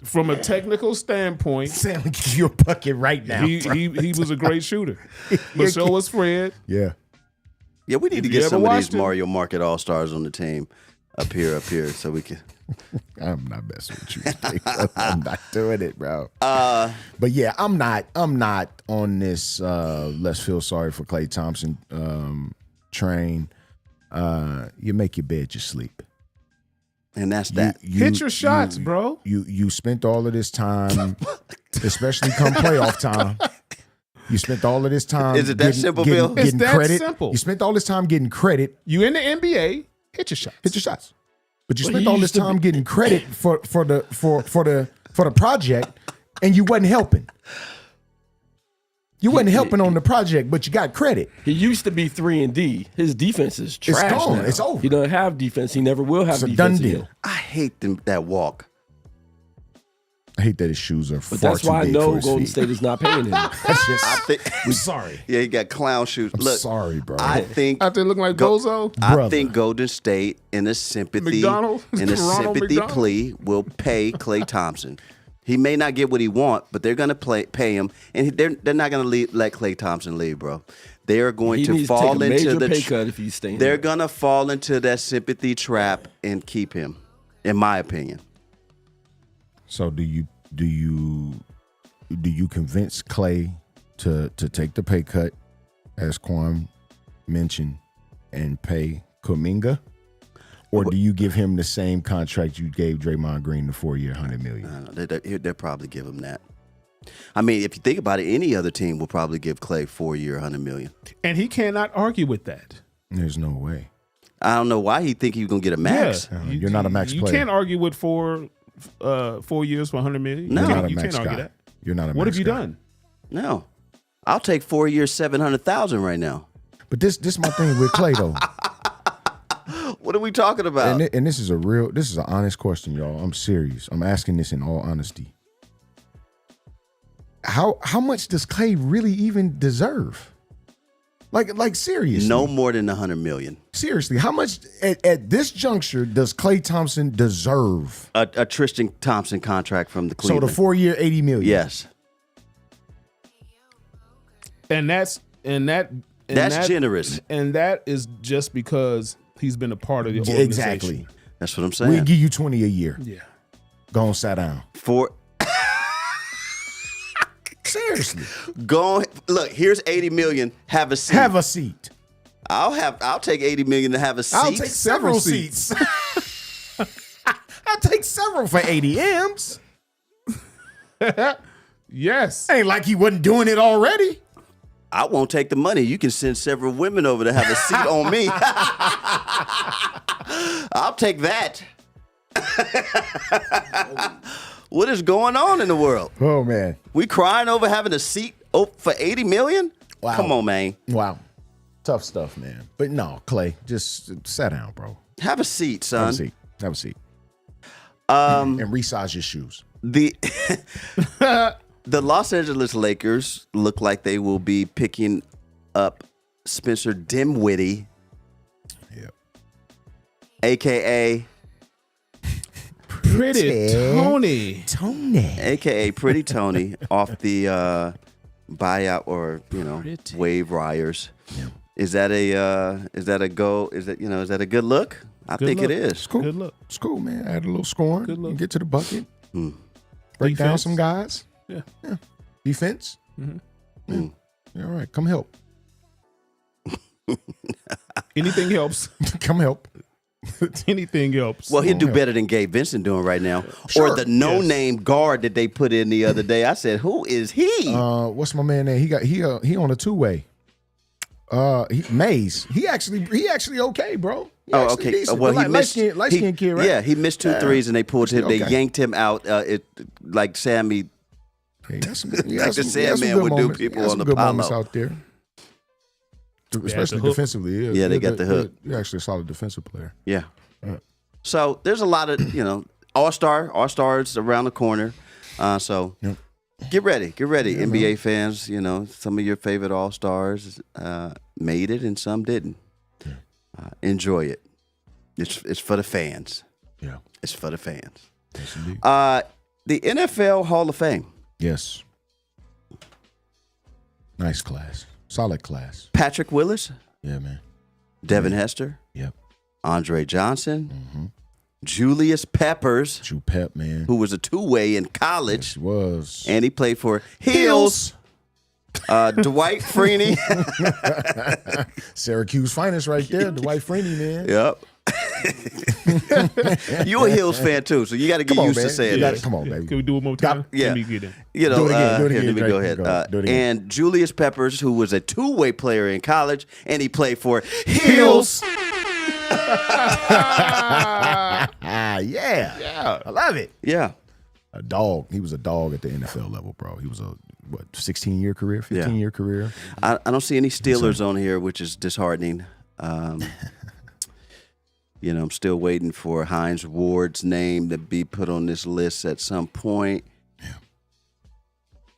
From a technical standpoint, Sam will give you a bucket right now. he was a great shooter. But so was Fred. Yeah. Yeah, we need to you get ever some of these watched him? Mario Market All-Stars on the team up here, so we can. I'm not messing with you. I'm not doing it, bro. But yeah, I'm not on this let's feel sorry for Klay Thompson train. You make your bed, you sleep. And that's that. Hit your shots, bro. You spent all of this time, especially come playoff time. You spent all of this time. Is it that simple, Bill? It's Getting that credit. simple. You spent all this time getting credit. You in the NBA, hit your shots. Hit your shots. But you But spent he all this used to time getting credit for the project, and you wasn't helping. You wasn't helping on the project, but you got credit. He used to be 3-and-D. His defense is trash gone. now. It's over. He doesn't have defense. He never will have It's a defense done again. deal. I hate that walk. I hate that his shoes are But far that's too why I big know for his Golden feet. State is not paying him. That's just, I think. I'm sorry. Yeah, he got clown shoes. I'm Look, sorry, bro. I think Out there looking like Go- Bozo. I Brother. think Golden State in a sympathy McDonald? in a Ronald sympathy McDonald? plea will pay Klay Thompson. He may not get what he want, but they're gonna pay him, and they're not gonna let Klay Thompson leave, bro. They are going He to needs to fall take a into major the pay cut if he's staying They're there. gonna fall into that sympathy trap and keep him, in my opinion. So do you convince Klay to take the pay cut, as Quan mentioned, and pay Kuminga? Or do you give him the same contract you gave Draymond Green, the 4-year, $100 million? They'll probably give him that. I mean, if you think about it, any other team will probably give Klay 4-year, $100 million. And he cannot argue with that. There's no way. I don't know why he think he's gonna get a max. Yeah. You're not a max you player. can't argue with 4 years for $100 million. No. You You're can't, not a you max can't argue guy. that. You're not a What max have you guy. done? No, I'll take 4 years, $700,000 right now. But this my thing with Klay though. What are we talking about? And this is an honest question, y'all. I'm serious. I'm asking this in all honesty. How much does Klay really even deserve? Like seriously. No more than $100 million. Seriously, how much at this juncture does Klay Thompson deserve? A Tristan Thompson contract from the So Cleveland. the 4-year, $80 million. Yes, And that's that's generous. And that is just because He's been a part of the organization. Exactly. That's what I'm saying. We'll give you 20 a year. Yeah. Go on, sit down. Seriously. Go on, look, here's 80 million. Have a seat. Have a seat. I'll take 80 million to have a seat. I'll take several seats. I'll take several for 80 M's. Yes. Ain't like he wasn't doing it already. I won't take the money. You can send several women over to have a seat on me. I'll take that. What is going on in the world? Oh, man. We crying over having a seat for 80 million? Wow. Come on, man. Wow. Tough stuff, man. But no, Clay, just sit down, bro. Have a seat, son. Have a seat. Have a seat. And resize your shoes. The Los Angeles Lakers look like they will be picking up Spencer Dinwiddie, Yep. a.k.a. Pretty Tony. a.k.a. Pretty Tony off the buyout or waive wires. Yeah. Is that a go? Is that a good look? I think look. it is. It's cool. Good look. It's cool, man. Add a little scoring. Good look. You get to the bucket. Break down Defense. some guys. Yeah. Defense. Yeah. All right. Come help. Anything helps. Come help. Anything helps. Well, he'd do better than Gabe Vincent doing right now, Sure. or the no-name guard that they put in the other day. I said, "Who is he?" What's my man name? He on a two-way. Mays. He actually okay, bro. He Oh, actually okay. decent. Well, he light missed skin kid, right? Yeah, he missed two threes and they pulled him. They Okay. yanked him out. Like Sammy. He got some, Like the Sandman would do people on the good moments pile. out there. the Especially hook. defensively. Yeah, they got the hook. He's actually a solid defensive player. Yeah. So there's a lot of all-stars around the corner. So Yep. get ready, NBA fans. Some of your favorite all-stars made it and some didn't. Enjoy it. It's for the fans. Yeah. It's for the fans. Yes, indeed. The NFL Hall of Fame. Yes. Nice class. Solid class. Patrick Willis, Yeah, man. Devin Hester, Yep. Andre Johnson, Julius Peppers, Drew Pep, man. who was a two-way in college, He was. and he played for Heels. Dwight Freeney. Syracuse finest right there. Dwight Freeney, man. Yep. You a Heels fan too, so you got to get Come on, used man. to saying You that. gotta- come on, baby. Can we do it one more time? Yeah. Let me get in. You know, Do it again, do it here, again, let me Drake. go ahead. Do it again. And Julius Peppers, who was a two-way player in college, and he played for Heels. Yeah. I love it. Yeah. A dog. He was a dog at the NFL level, bro. He was a 16-year career, 15-year career. I don't see any Steelers on here, which is disheartening. I'm still waiting for Hines Ward's name to be put on this list at some point. Yeah.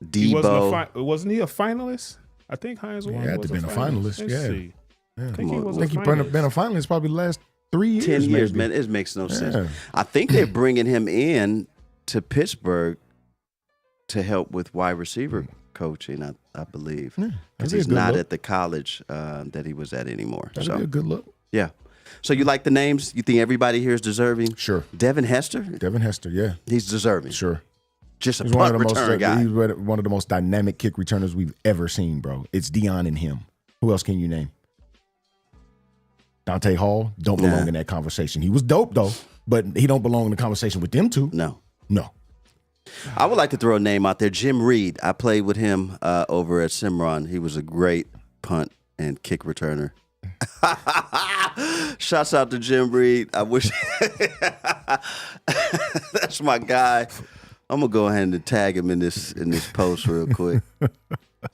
Debo. Wasn't he a finalist? I think Hines Ward had was to been a finalist, Let's yeah. see. Yeah. I think he was I think a he finalist. been a finalist probably the last 3 years. 10 years, maybe. man. It makes no sense. Yeah. I think they're bringing him in to Pittsburgh to help with wide receiver coaching, I believe. Yeah, Because that'd be a he's good not look. at the college that he was at anymore. That'd So, be a good look. yeah. So you like the names? You think everybody here is deserving? Sure. Devin Hester? Devin Hester, yeah. He's deserving. Sure. Just a He's one punt of the return guy. He's one of the most dynamic kick returners we've ever seen, bro. It's Dion and him. Who else can you name? Dante Hall don't belong in that conversation. He was dope though, but he don't belong in the conversation with them two. No. No. I would like to throw a name out there. Jim Reed. I played with him over at Cimarron. He was a great punt and kick returner. Shouts out to Jim Reed. I wish that's my guy. I'm gonna go ahead and tag him in this post real quick.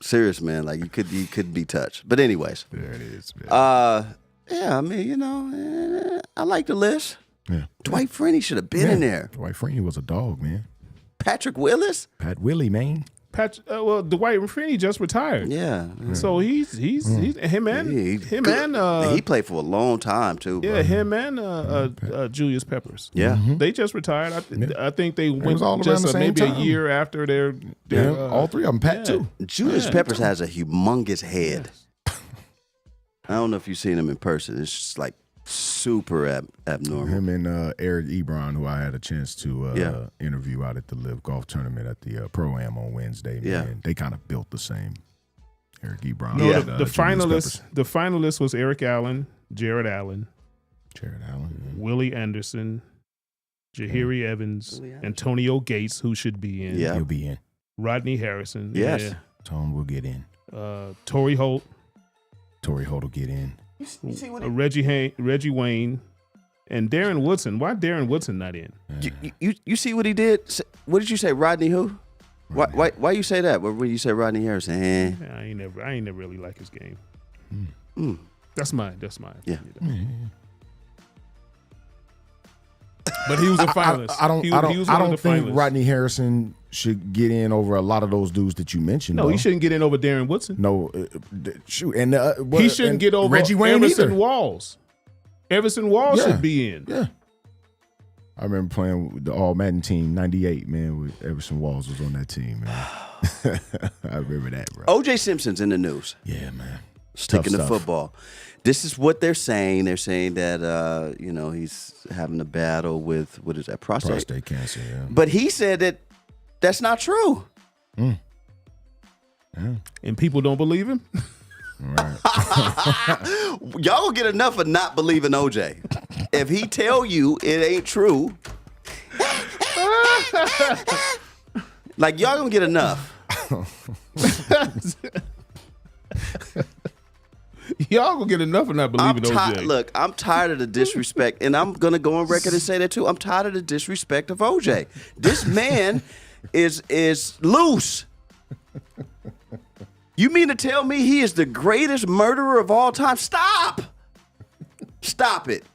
Serious, man. Like you couldn't be touched. But anyways, There it is, man. yeah. I mean, I like the list. Yeah. Dwight Freeney should have been in there. Dwight Freeney was a dog, man. Patrick Willis. Pat Willie, man. Dwight Freeney just retired. Yeah. So he's him and he played for a long time too. Bro. yeah, him and Julius Peppers. Yeah. They just retired. I think they went was all around just the same maybe time. a year after their Yeah, all three of them. Pat too. Julius Peppers has a humongous head. I don't know if you've seen him in person. It's just like super abnormal. Him and Eric Ebron, who I had a chance to Yeah. interview out at the Live Golf Tournament at the Pro-Am on Wednesday, man. Yeah. They kind of built the same. Eric Ebron. No, and, the Julius finalist was Eric Allen, Jared Allen, Jared Allen. Willie Anderson, Jahiri Evans, Antonio Gates, who should be in. Yeah. He'll be in. Rodney Harrison. Yes. Tone will get in. Torrey Holt, Torrey Holt will get in. Reggie Wayne, and Darren Woodson. Why Darren Woodson not in? You see what he did? What did you say, Rodney who? Why you say that? When you say Rodney Harrison? I ain't never really like his game. That's mine. Yeah. But he was a finalist. I don't He was one of the think finalists. Rodney Harrison should get in over a lot of those dudes that you mentioned. No, though. he shouldn't get in over Darren Woodson. No, shoot, and He shouldn't get over Reggie Wayne Everson either. Walls. Everson Walls Yeah. should be in. Yeah, I remember playing with the All Madden team '98. Man, with Everson Walls was on that team. Man, I remember that, bro. O.J. Simpson's in the news. Yeah, man. Sticking to Tough stuff. football. This is what they're saying. They're saying that he's having a battle with what is that, prostate cancer. Yeah, But he said that's not true. Yeah. And people don't believe him. Right. Y'all gonna get enough of not believing OJ. If he tell you it ain't true, like y'all gonna get enough. Y'all gonna get enough of not believing OJ. Look, I'm tired of the disrespect, and I'm gonna go on record and say that too. I'm tired of the disrespect of OJ. This man is loose. You mean to tell me he is the greatest murderer of all time? Stop it.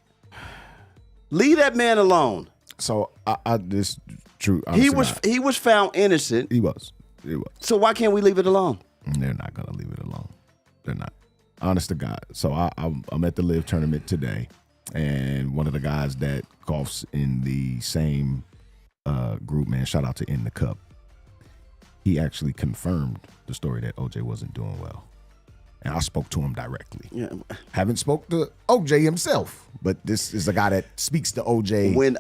Leave that man alone. So I this true. He honestly was found innocent. He was. So why can't we leave it alone? They're not gonna leave it alone. They're not. Honest to God. So I'm at the Live tournament today, and one of the guys that golfs in the same group, man, shout out to In the Cup. He actually confirmed the story that OJ wasn't doing well, and I spoke to him directly. Yeah. Haven't spoke to OJ himself, but this is a guy that speaks to OJ. When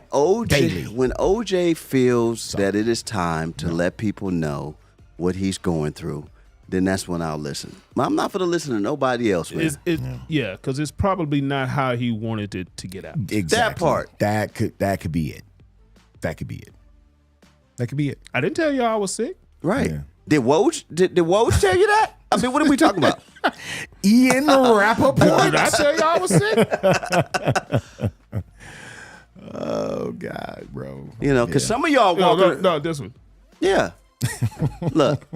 daily. OJ feels that it is time to let people know what he's going through, then that's when I'll listen. I'm not going to listen to nobody else, man. Yeah, because it's probably not how he wanted it to get out. Exactly. That part. That could be it. That could be it. That could be it. I didn't tell y'all I was sick. Right. Yeah. Did Woj tell you that? I mean, what are we talking about? Ian Rappaport. Did I tell y'all I was sick? Oh God, bro. You know, because some of y'all walking. No, this one. Yeah. Look.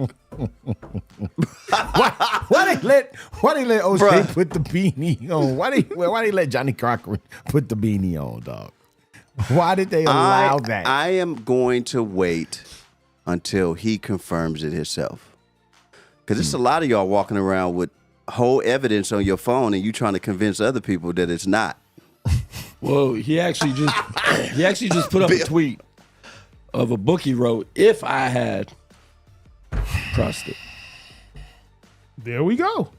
Why they let OJ Bruh. put the beanie on? Why they let Johnny Cochran put the beanie on, dog? Why did they allow that? I am going to wait until he confirms it himself. Because there's a lot of y'all walking around with whole evidence on your phone and you trying to convince other people that it's not. Well, he actually just put up a tweet of a book he wrote. If I had prostate, There we go.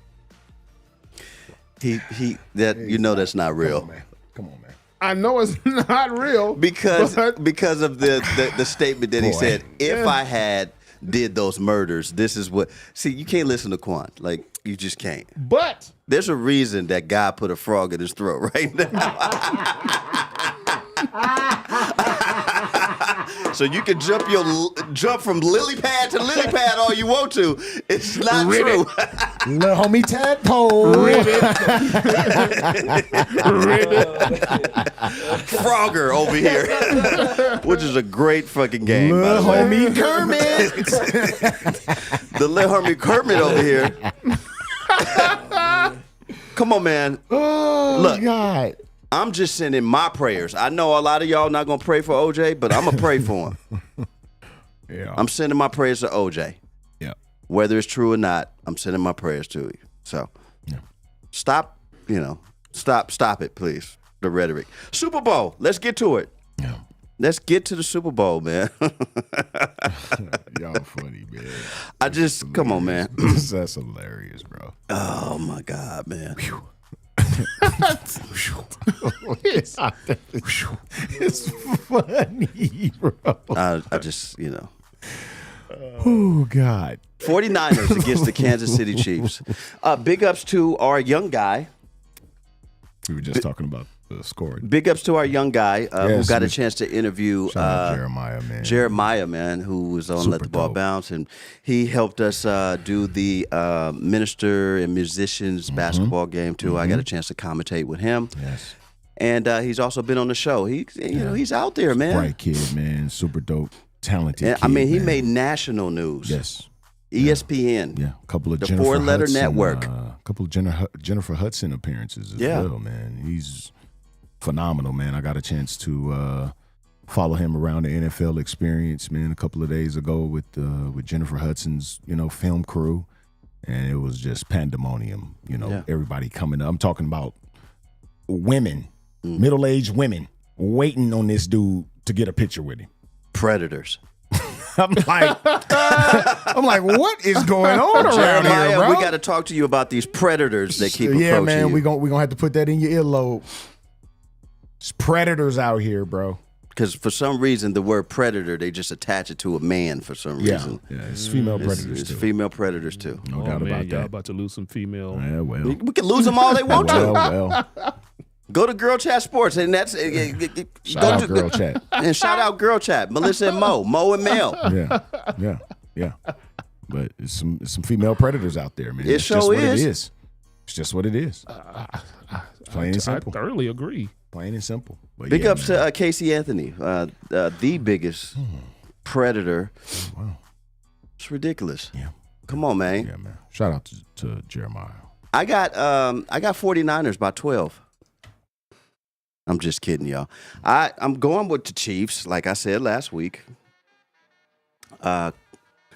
That's not real. Come on, man. I know it's not real Because but of the statement that he said, if I had did those murders, this is what. See, you can't listen to Quan. Like, you just can't. But There's a reason that God put a frog in his throat right now. So you can jump from lily pad to lily pad all you want to. It's not true. Little homie tadpole. Frogger over here, which is a great fucking game. by Little the way. homie Kermit. The little homie Kermit over here. Come on, man. Oh, Look. God. I'm just sending my prayers. I know a lot of y'all not gonna pray for OJ, but I'm gonna pray for him. Yeah. I'm sending my prayers to OJ. Yeah. Whether it's true or not, I'm sending my prayers to you. So stop it, please. The rhetoric. Super Bowl. Let's get to it. Yeah. Let's get to the Super Bowl, man. Y'all funny, man. Come on, man. That's hilarious, bro. Oh my God, man. It's funny, bro. I just, Oh, God. 49ers against the Kansas City Chiefs. Big ups to our young guy. We were just talking about the score. Big ups to our young guy who Yes, got a chance to interview Shout out Jeremiah, man. Jeremiah, man, who was on Let the Ball dope. Bounce, and he helped us do the minister and musicians basketball game too. I got a chance to commentate with him. Yes. And he's also been on the show. He's out there, man. Bright kid, man. Super dope, talented And, kid, I mean, he man. made national news. Yes. ESPN. Yeah, a couple of The Jennifer four-letter Hudson, network. A couple of Jennifer Hudson appearances as well, man. He's phenomenal, man. I got a chance to follow him around the NFL experience, man, a couple of days ago with Jennifer Hudson's, film crew, and it was just pandemonium. Everybody coming up. I'm talking about women, middle-aged women, waiting on this dude to get a picture with him. Predators. I'm like, what is going on around Jeremiah, here, bro? we got to talk to you about these predators that keep Yeah, approaching man, you. we gonna have to put that in your earlobe. It's predators out here, bro. Because for some reason, the word predator, they just attach it to a man for some reason. Yeah, it's female predators It's too. female predators too. No doubt man, about y'all that. about to lose some female. Yeah, well, We can lose them all they want to. well. Go to Girl Chat Sports, and that's Shout out Girl Chat. and shout out Girl Chat. Melissa and Mo and Mel. Yeah. But it's some female predators out there, man. It It's sure just what is. It is. It's just what it is. Plain and I simple. thoroughly agree. Plain and simple. But Big yeah, ups man. to Casey Anthony, the biggest predator. Wow. It's ridiculous. Yeah. Come on, man. Yeah, man. Shout out to Jeremiah. I got 49ers by 12. I'm just kidding, y'all. I'm going with the Chiefs, like I said last week.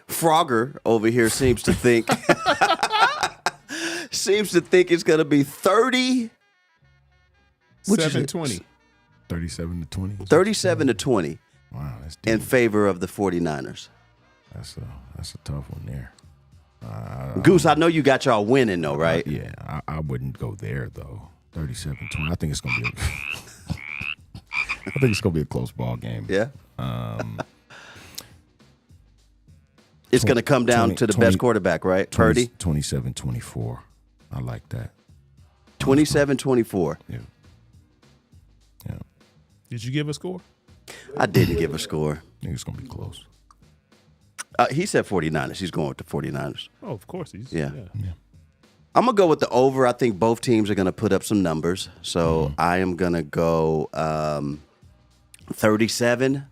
Frogger over here seems to think it's gonna be 30. Which is it? 7-20. 37 to 20. 37 to 20 Wow, that's deep. in favor of the 49ers. That's a tough one there. Goose, I know you got y'all winning though, right? Yeah, I wouldn't go there though. 37-20. I think it's gonna be a close ball game. Yeah. It's going to come down to the best quarterback, right? Purdy? 27-24. I like that. 27-24. Yeah. Did you give a score? I didn't give a score. I think it's gonna be close. He said 49ers. He's going with the 49ers. Oh, of course. He's, Yeah. I'm going to go with the over. I think both teams are going to put up some numbers. So I am going to go 37-27.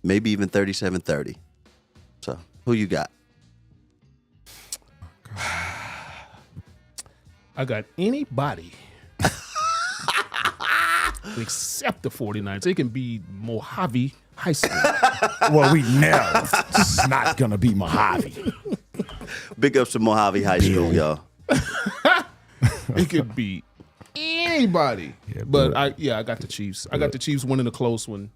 Maybe even 37-30. So who you got? I got anybody except the 49ers. It can be Mojave High School. Well, we know it's not gonna be Mojave. Big ups to Mojave High School, y'all. It could be anybody. Yeah, but I got the Chiefs. I got the Chiefs winning a close one.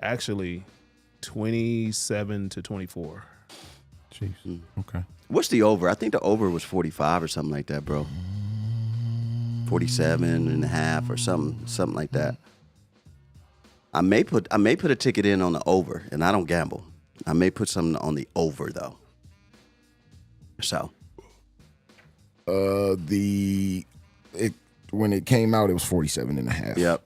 Actually 27-24. Jeez. Okay. What's the over? I think the over was 45 or something like that, bro. 47.5 or something like that. I may put a ticket in on the over, and I don't gamble. I may put something on the over though. So when it came out, it was 47.5. Yep.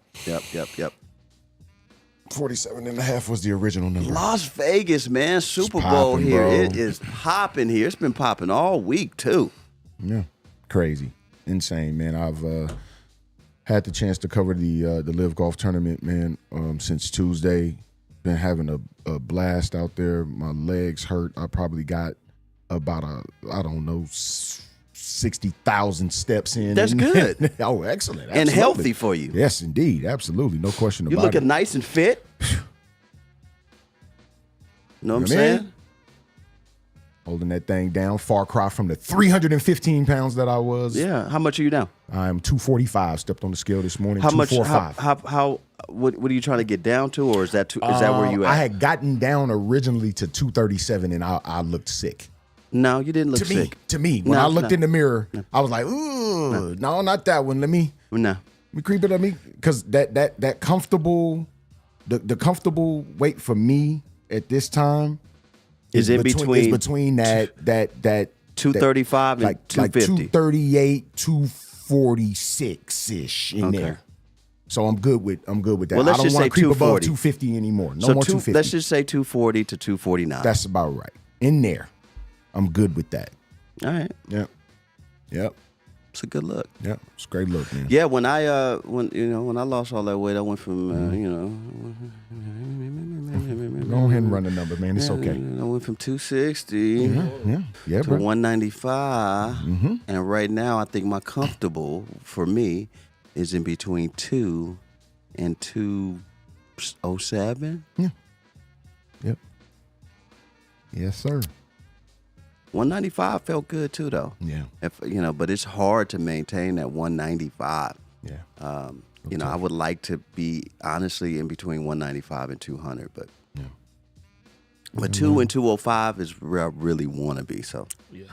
47.5 was the original number. Las Vegas, man, Super It's Bowl popping, here. bro. It is popping here. It's been popping all week too. Yeah, crazy, insane, man. I've had the chance to cover the Live Golf tournament, man, since Tuesday. Been having a blast out there. My legs hurt. I probably got about 60,000 steps in. That's good. Oh, excellent. And Absolutely. healthy for you. Yes, indeed. Absolutely. No question You're about looking it. nice and fit. Know what I'm I mean, saying? Holding that thing down. Far cry from the 315 pounds that I was. Yeah. How much are you now? I'm 245. Stepped on the scale this morning. How much? 245. What are you trying to get down to, or is that is that where you at? I had gotten down originally to 237, and I looked sick. No, you didn't look sick. To me, when I looked in the mirror, I was like, ooh, no, not that one. Let me creep it up me, because that comfortable, the comfortable weight for me at this time is between that 235 and like 250, 238, 246 ish in there. So I'm good with that. Well, let's I don't just want say to creep above 240. 250 anymore. No so more 250. Let's just say 240 to 249. That's about right. In there, I'm good with that. All right. Yep. It's a good look. Yep. It's a great look, man. Yeah, when I lost all that weight, I went from Go ahead and run the number, man. It's okay. I went from 260 Yeah, to bro. 195, and right now I think my comfortable for me is in between 2 and 207. Yeah. Yep. Yes, sir. 195 felt good too, though. Yeah. But it's hard to maintain that 195. Yeah. I would like to be honestly in between 195 and 200, but 2 and 205 is where I really want to be. So Yeah.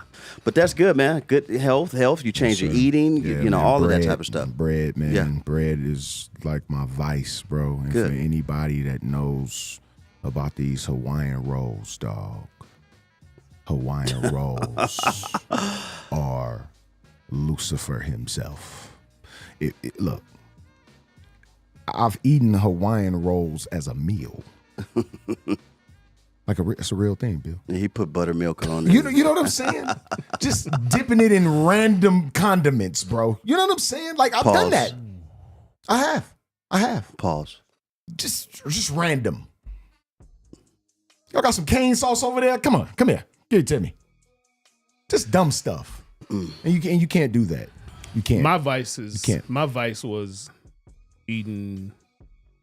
but that's good, man. Good health. You change your eating, Yeah, man. all bread, of that type of stuff. Bread, man. Yeah. Bread is like my vice, bro. And Good. for anybody that knows about these Hawaiian rolls, dog. Hawaiian rolls are Lucifer himself. Look, I've eaten Hawaiian rolls as a meal. It's a real thing, Bill. And he put buttermilk on it. You know what I'm saying? Just dipping it in random condiments, bro. You know what I'm saying? Like, I've done that. I have. Pause. Just random. Y'all got some cane sauce over there? Come on, come here. Give it to me. Just dumb stuff. And you can't do that. You can't. My vice was eating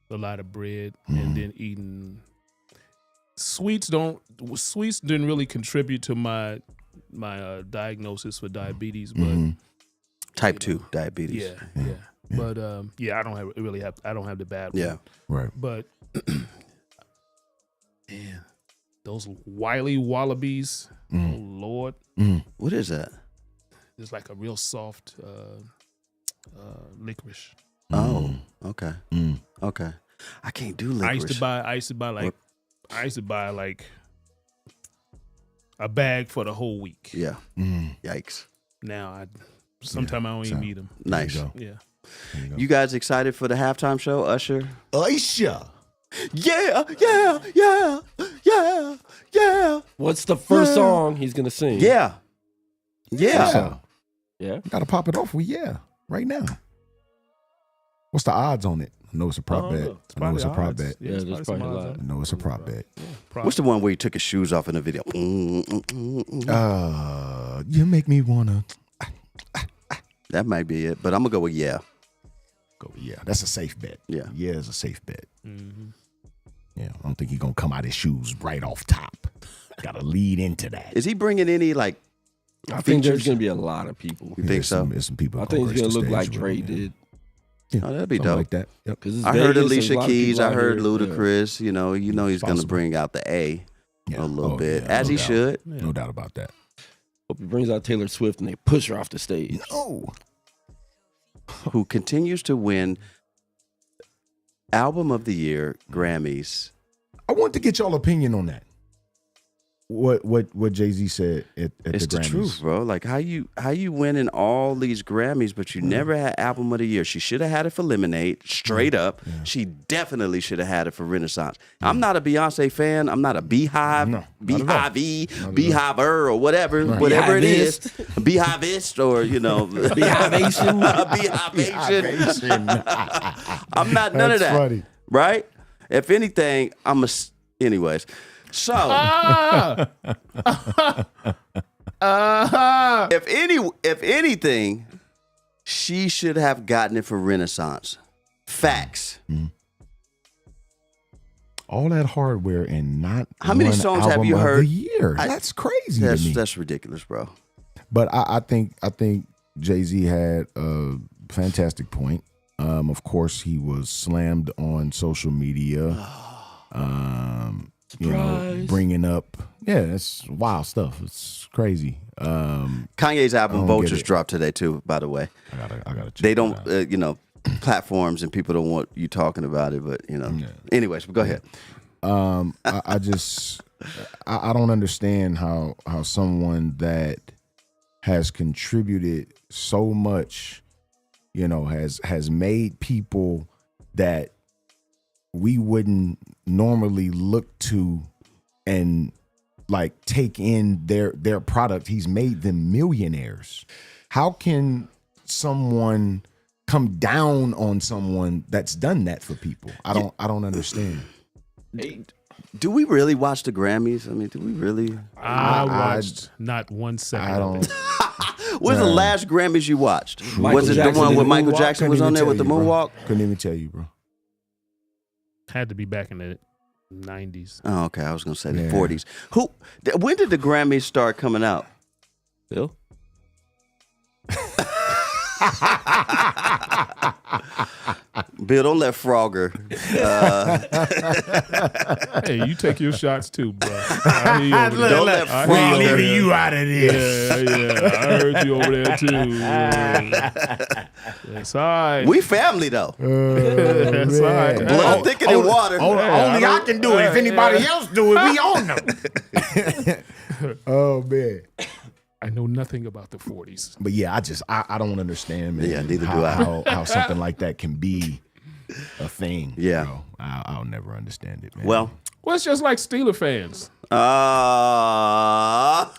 a lot of bread and then eating sweets. Sweets didn't really contribute to my diagnosis for diabetes, but Type 2 diabetes. yeah. But I don't have the bad one. Yeah. Right. But man, those wily wallabies, oh Lord. What is that? It's like a real soft licorice. Oh, okay. Okay. I can't do licorice. I used to buy like a bag for the whole week. Yeah. Yikes. Now sometimes I don't even eat them. Nice. Yeah. You guys excited for the halftime show, Usher? Aisha. Yeah. What's the first song he's gonna sing? Yeah. Yeah. Gotta pop it off. Right now. What's the odds on it? I know it's a prop bet. It's I know it's a prop odds. bet. Yeah, there's there's probably a some lot. odds I know it's a prop bet. What's the one where he took his shoes off in the video? You make me wanna That might be it, but I'm gonna go with yeah. go. Yeah, that's a safe bet. Yeah. It's a safe bet. Yeah, I don't think he's gonna come out his shoes right off top. Gotta lead into that. Is he bringing any like? I think there's features? gonna be a lot of people. You think so? There's some people. I think it's gonna look like Dre Dre did. Yeah, Oh, that'd be something dope. like that. Yep. 'Cause it's I heard Vegas, there's a Alicia lot of Keys. people I out heard here. Ludacris. You know he's gonna Possible. bring out the A Yeah. a little Oh, bit, yeah, as no he doubt. should. No doubt about that. Hope he brings out Taylor Swift and they push her off the stage. Oh, Who continues to win Album of the Year Grammys? I want to get y'all opinion on that. What Jay-Z said at It's the the Grammys. truth, bro. Like how you winning all these Grammys, but you never had Album of the Year. She should have had it for Lemonade, straight up. She definitely should have had it for Renaissance. I'm not a Beyonce fan. I'm not a Beehive, No, not at all. Beehive-y, Beehiver, or whatever it is, Beehivist, or Beehivation. Beehivation. I'm not none of That's that. funny. Right? If anything, anyways. So, if anything, she should have gotten it for Renaissance. Facts. all that hardware and not How many one songs have album you of heard? the year? That's crazy to me. That's ridiculous, bro. But I think Jay-Z had a fantastic point. Of course, he was slammed on social media. Bringing up, it's wild stuff. It's crazy. Kanye's album Vultures dropped today too. By the way, I gotta check they don't, platforms and people don't want you talking about it. But anyways, go ahead. I don't understand how someone that has contributed so much, has made people that we wouldn't normally look to and like take in their product. He's made them millionaires. How can someone come down on someone that's done that for people? I don't understand. Do we really watch the Grammys? I mean, do we really? I watched not 1 second. I don't. When's the last Grammys you watched? Michael Was it Jackson the one did where the Michael moonwalk? Jackson was on there with the moonwalk? Couldn't even tell you, bro. Had to be back in the 90s. Oh, okay. I was gonna say the 40s. When did the Grammys start coming out? Bill? Bill, don't let Frogger. Hey, you take your shots too, bro. I hear you over there. Don't let Frogger. leaving you out of this. Yeah. I heard you over there too. That's all right. We family though. That's all right. Blood thicker than water. Only I can do it. If anybody else do it, we own them. Oh man. I know nothing about the 40s. But yeah, I don't understand, man. Yeah, neither do I. How something like that can be a thing. Yeah. bro. I'll never understand it, man. Well, it's just like Steeler fans. yeah,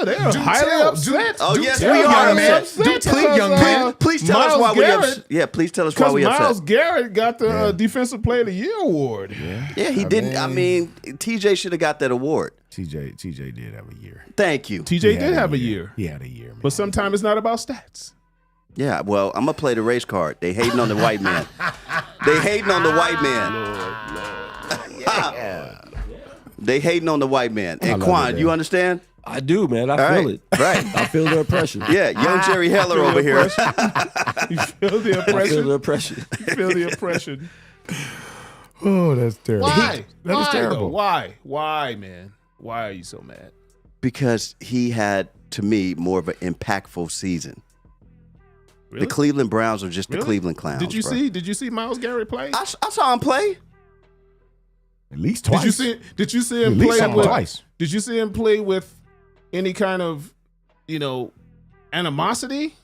They're highly upset. Oh, yes, They're we are, highly man. upset Please, young man. please tell us Myles why we Garrett- upset. Yeah, please tell us why Because we Myles upset. Garrett got the Defensive Player of the Year award. Yeah, he didn't. I mean, TJ should have got that award. TJ did have a year. Thank you. TJ He did had have a year. He had a year, man. But sometimes it's not about stats. Yeah, well, I'm gonna play the race card. They hating on the white man. They hating on the white man. They hating on the white man. And love Quan, it, you man. understand? I do, man. I All feel right. it. Right. I feel the oppression. Yeah, young Jerry Heller over here. You feel the I feel oppression? the oppression. You feel the oppression? Oh, that's terrible. Why? That is terrible. Though? Why? Why, man? Why are you so mad? Because he had, to me, more of an impactful season. Really? The Cleveland Browns are just the Really? Cleveland Clowns. Did you bro. see? Did you see Myles Garrett play? I saw him play. At least twice. Did you see him At least play something with? twice. Did you see him play with any kind of, animosity?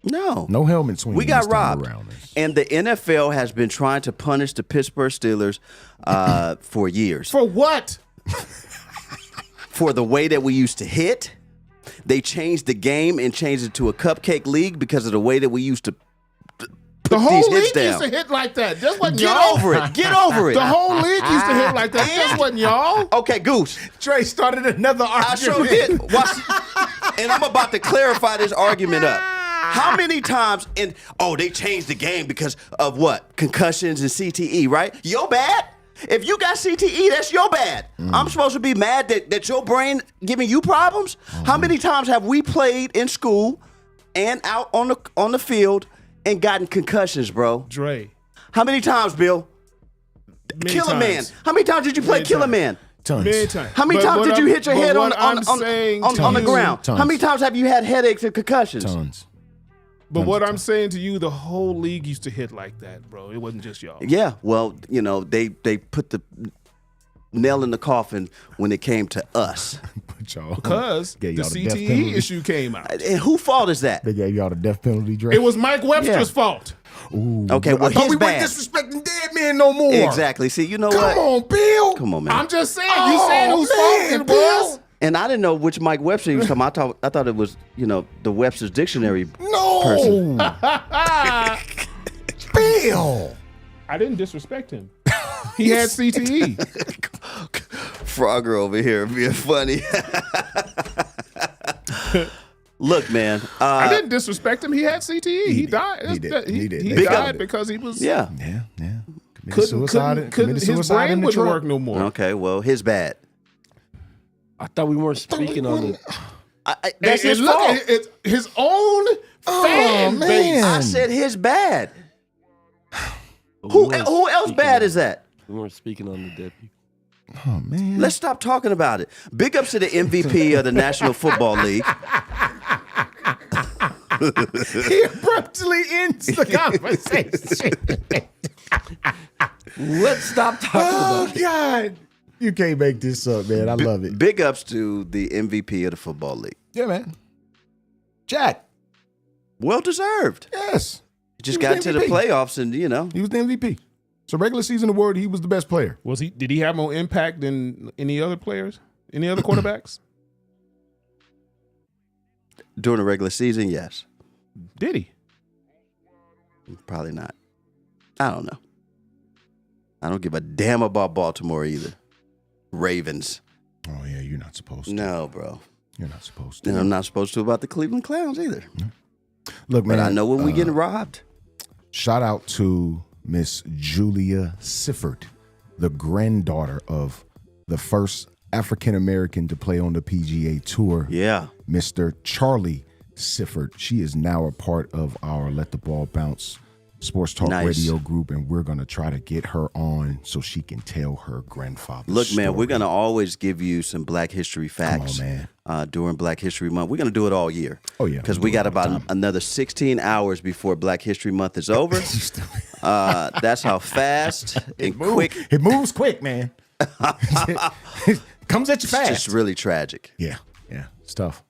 No. No helmet swing. We got this time robbed. around. And the NFL has been trying to punish the Pittsburgh Steelers for years. For what? For the way that we used to hit. They changed the game and changed it to a cupcake league because of the way that we used to put The whole these hits league down. used to hit like that. Just wasn't Get y'all. over it. Get over it. The whole league used to hit like that. Just wasn't y'all. Okay, Goose. Trey started another I argument. sure did. Watch. And I'm about to clarify this argument up. How many times they changed the game because of what? Concussions and CTE, right? Your bad? If you got CTE, that's your bad. I'm supposed to be mad that your brain giving you problems? How many times have we played in school and out on the field and gotten concussions, bro? Dre. How many times, Bill? Many Kill a man. times. How many times did you play Many Kill a times. Man? Tons. Many times. How many But times what did you I'm- hit your but head what I'm saying to on the you- ground? Tons. How many times have you had headaches and concussions? Tons. But what I'm saying to you, the whole league used to hit like that, bro. It wasn't just y'all. Yeah, well, they put the nail in the coffin when it came to us. But y'all, Because gave the y'all the death CTE penalty. issue came out. And who fault is that? They gave y'all the death penalty, Dre. It was Mike Webster's Yeah. fault. Okay, well, I thought his we bad. weren't disrespecting dead men no more. Exactly. See, you know Come what? on, Bill. Come on, man. I'm just saying. You saying whose man, fault it was? And I didn't know which Mike Webster he was talking about. I thought it was, the Webster's Dictionary No. person. Bill. I didn't disrespect him. He had CTE. Frogger over here being funny. Look, man. I didn't disrespect him. He had CTE. He died. He did. He did. He Big died up. because he was. Yeah. Yeah. his brain wouldn't work no more. Okay, well, his bad. I thought we weren't speaking on the. That's his look, fault. it's his own fan base. I said his bad. Who else bad is that? We weren't speaking on the dead people. Oh man. Let's stop talking about it. Big ups to the MVP of the National Football League. He abruptly ends the conversation. Let's stop talking about it. God. You can't make this up, man. I love it. Big ups to the MVP of the Football League. Yeah, man. Jack. Well deserved. Yes. He just He got was to the MVP. playoffs and, He was the MVP. So regular season award, he was the best player. Did he have more impact than any other players? Any other quarterbacks? during the regular season, yes. Did he? Probably not. I don't know. I don't give a damn about Baltimore either. Ravens. Oh, yeah, you're not supposed to. No, bro. You're not supposed to. And I'm not supposed to about the Cleveland Clowns either. Look, man. But I know when we getting robbed. Shout out to Miss Julia Sifford, the granddaughter of the first African-American to play on the PGA Tour. Yeah. Mr. Charlie Sifford. She is now a part of our Let the Ball Bounce Sports Talk Radio group, and we're going to try to get her on so she can tell her grandfather's Look, story. man, we're going to always give you some Black History facts. Come on, man. During Black History Month. We're going to do it all year. Oh, yeah. Because we got about another 16 hours before Black History Month is over. That's how fast and quick. It moves quick, man. It comes at you fast. It's just really tragic. Yeah. It's tough.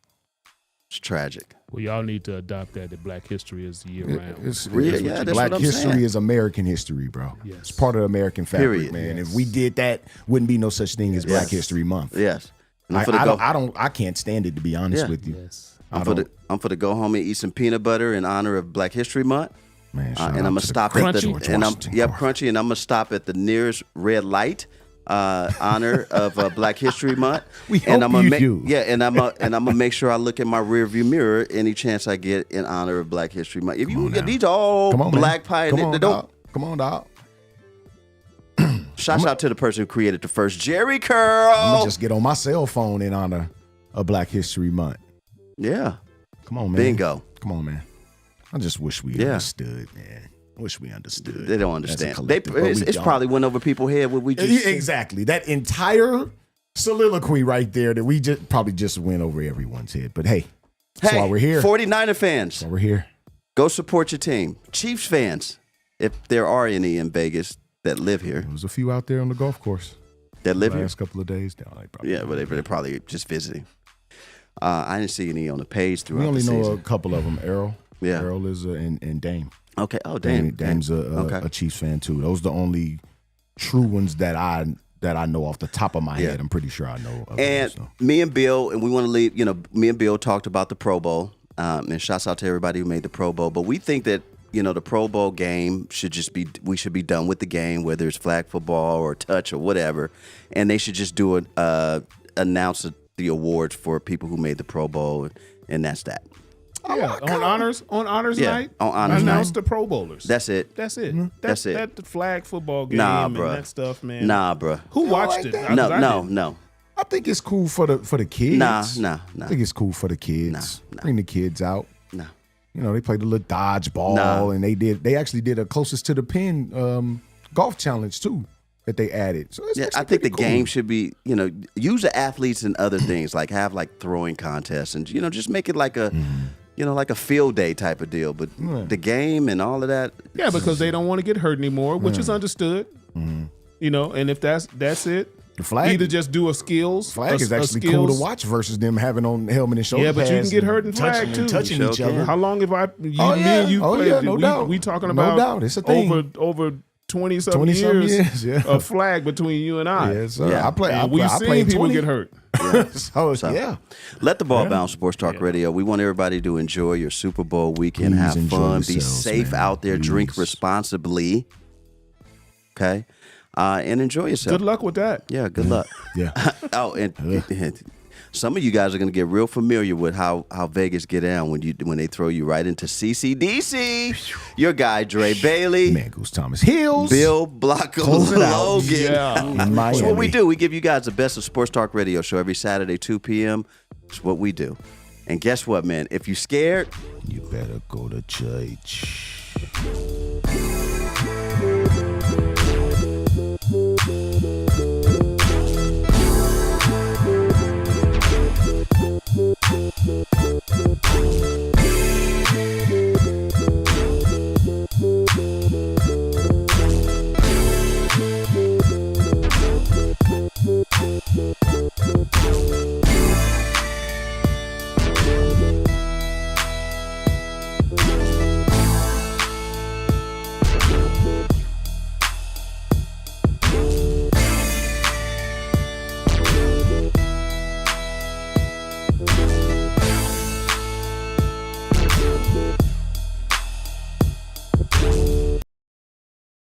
It's tragic. Well, y'all need to adopt that Black History is year round. that's Black what I'm history saying. is American history, bro. Yes. It's part of the American fabric, Period. man. Yes. If we did that, wouldn't be no such thing as Black History Month. Yes. And I can't stand it, to be honest Yeah. with you. Yes. I'm for to go home and eat some peanut butter in honor of Black History Month. Man, And I'm gonna stop at the crunchy, and I'm gonna stop at the nearest red light. Honor of Black History Month. And I'm gonna make sure I look in my rearview mirror any chance I get in honor of Black History Month. If you these are all black pie, Come on, don't. Come on, dog. Shouts out to the person who created the first Jerry curl. I'm gonna just get on my cell phone in honor of Black History Month. Yeah. Come on, man. Bingo. Come on, man. I just wish we understood, man. I wish we understood. They don't understand. As a collective, but It's we don't. probably went over people's head what we just said. Exactly. That entire soliloquy right there that we probably just went over everyone's head. But hey, that's why we're here. 49er fans, That's why we're here. go support your team. Chiefs fans, if there are any in Vegas that live here, There was a few out there on the golf course. that live here. Last couple of days. No, they probably Yeah, but they're probably just visiting. I didn't see any on the page throughout we only the know season. a couple of them. Errol. Yeah. Errol is and Dame. Okay. Oh, damn. Dame's a Chiefs fan too. Those are the only true ones that I know off the top of my head. I'm pretty sure I know. Of And them, me and Bill, and we want to leave, me and Bill talked about the Pro Bowl. And shouts out to everybody who made the Pro Bowl. But we think that, the Pro Bowl game we should be done with the game, whether it's flag football or touch or whatever. And they should just announce the awards for people who made the Pro Bowl. And that's that. Yeah, on honors Yeah, night, on honors announce night. the Pro Bowlers. That's it. That's it. That's it. That the flag football game Nah, and bruh. that stuff, man. Nah, bruh. Who watched like it? that? 'Cause I didn't. No. I think it's cool for the kids. Nah. I think it's cool for the kids. Nah. Bring the kids out. No. They played a little dodgeball, Nah. and they actually did a closest to the pin golf challenge too that they added. So it's Yeah, actually I think the pretty cool. game should be, use the athletes in other things, like have like throwing contests and, just make it like a, like a field day type of deal. But the game and all of that. Yeah, because they don't want to get hurt anymore, which is understood. And if that's it, The flag- either just do a skills. Flag is a actually skills. cool to watch versus them having on helmet and shoulder Yeah, but you pads can get and hurt in flag too. touching Sure each can. other. How long have me Oh, yeah. and you Oh, played? yeah, no doubt. We talking No about doubt. It's a thing. over 20-something 20-something years, years, yeah. of flag between you and I. Yeah, sir. Yeah. I play. And we've I seen played people 20. get hurt. So, yeah. Let the ball bounce, Sports Talk Radio. We want everybody to enjoy your Super Bowl weekend, Please have enjoy fun, be yourselves, safe man. out there, drink Please. responsibly. Okay? And enjoy yourself. Good luck with that. Yeah, good luck. Yeah. Oh, and some of you guys are going to get real familiar with how Vegas get down when they throw you right into CCDC. Your guy Dre Bailey, Mangoes Thomas Hills, Bill Blanco Close it out. Logan. Yeah. in That's Miami. what we do. We give you guys the best of Sports Talk Radio show every Saturday, 2 p.m. That's what we do. And guess what, man? If you're scared, You better go to church.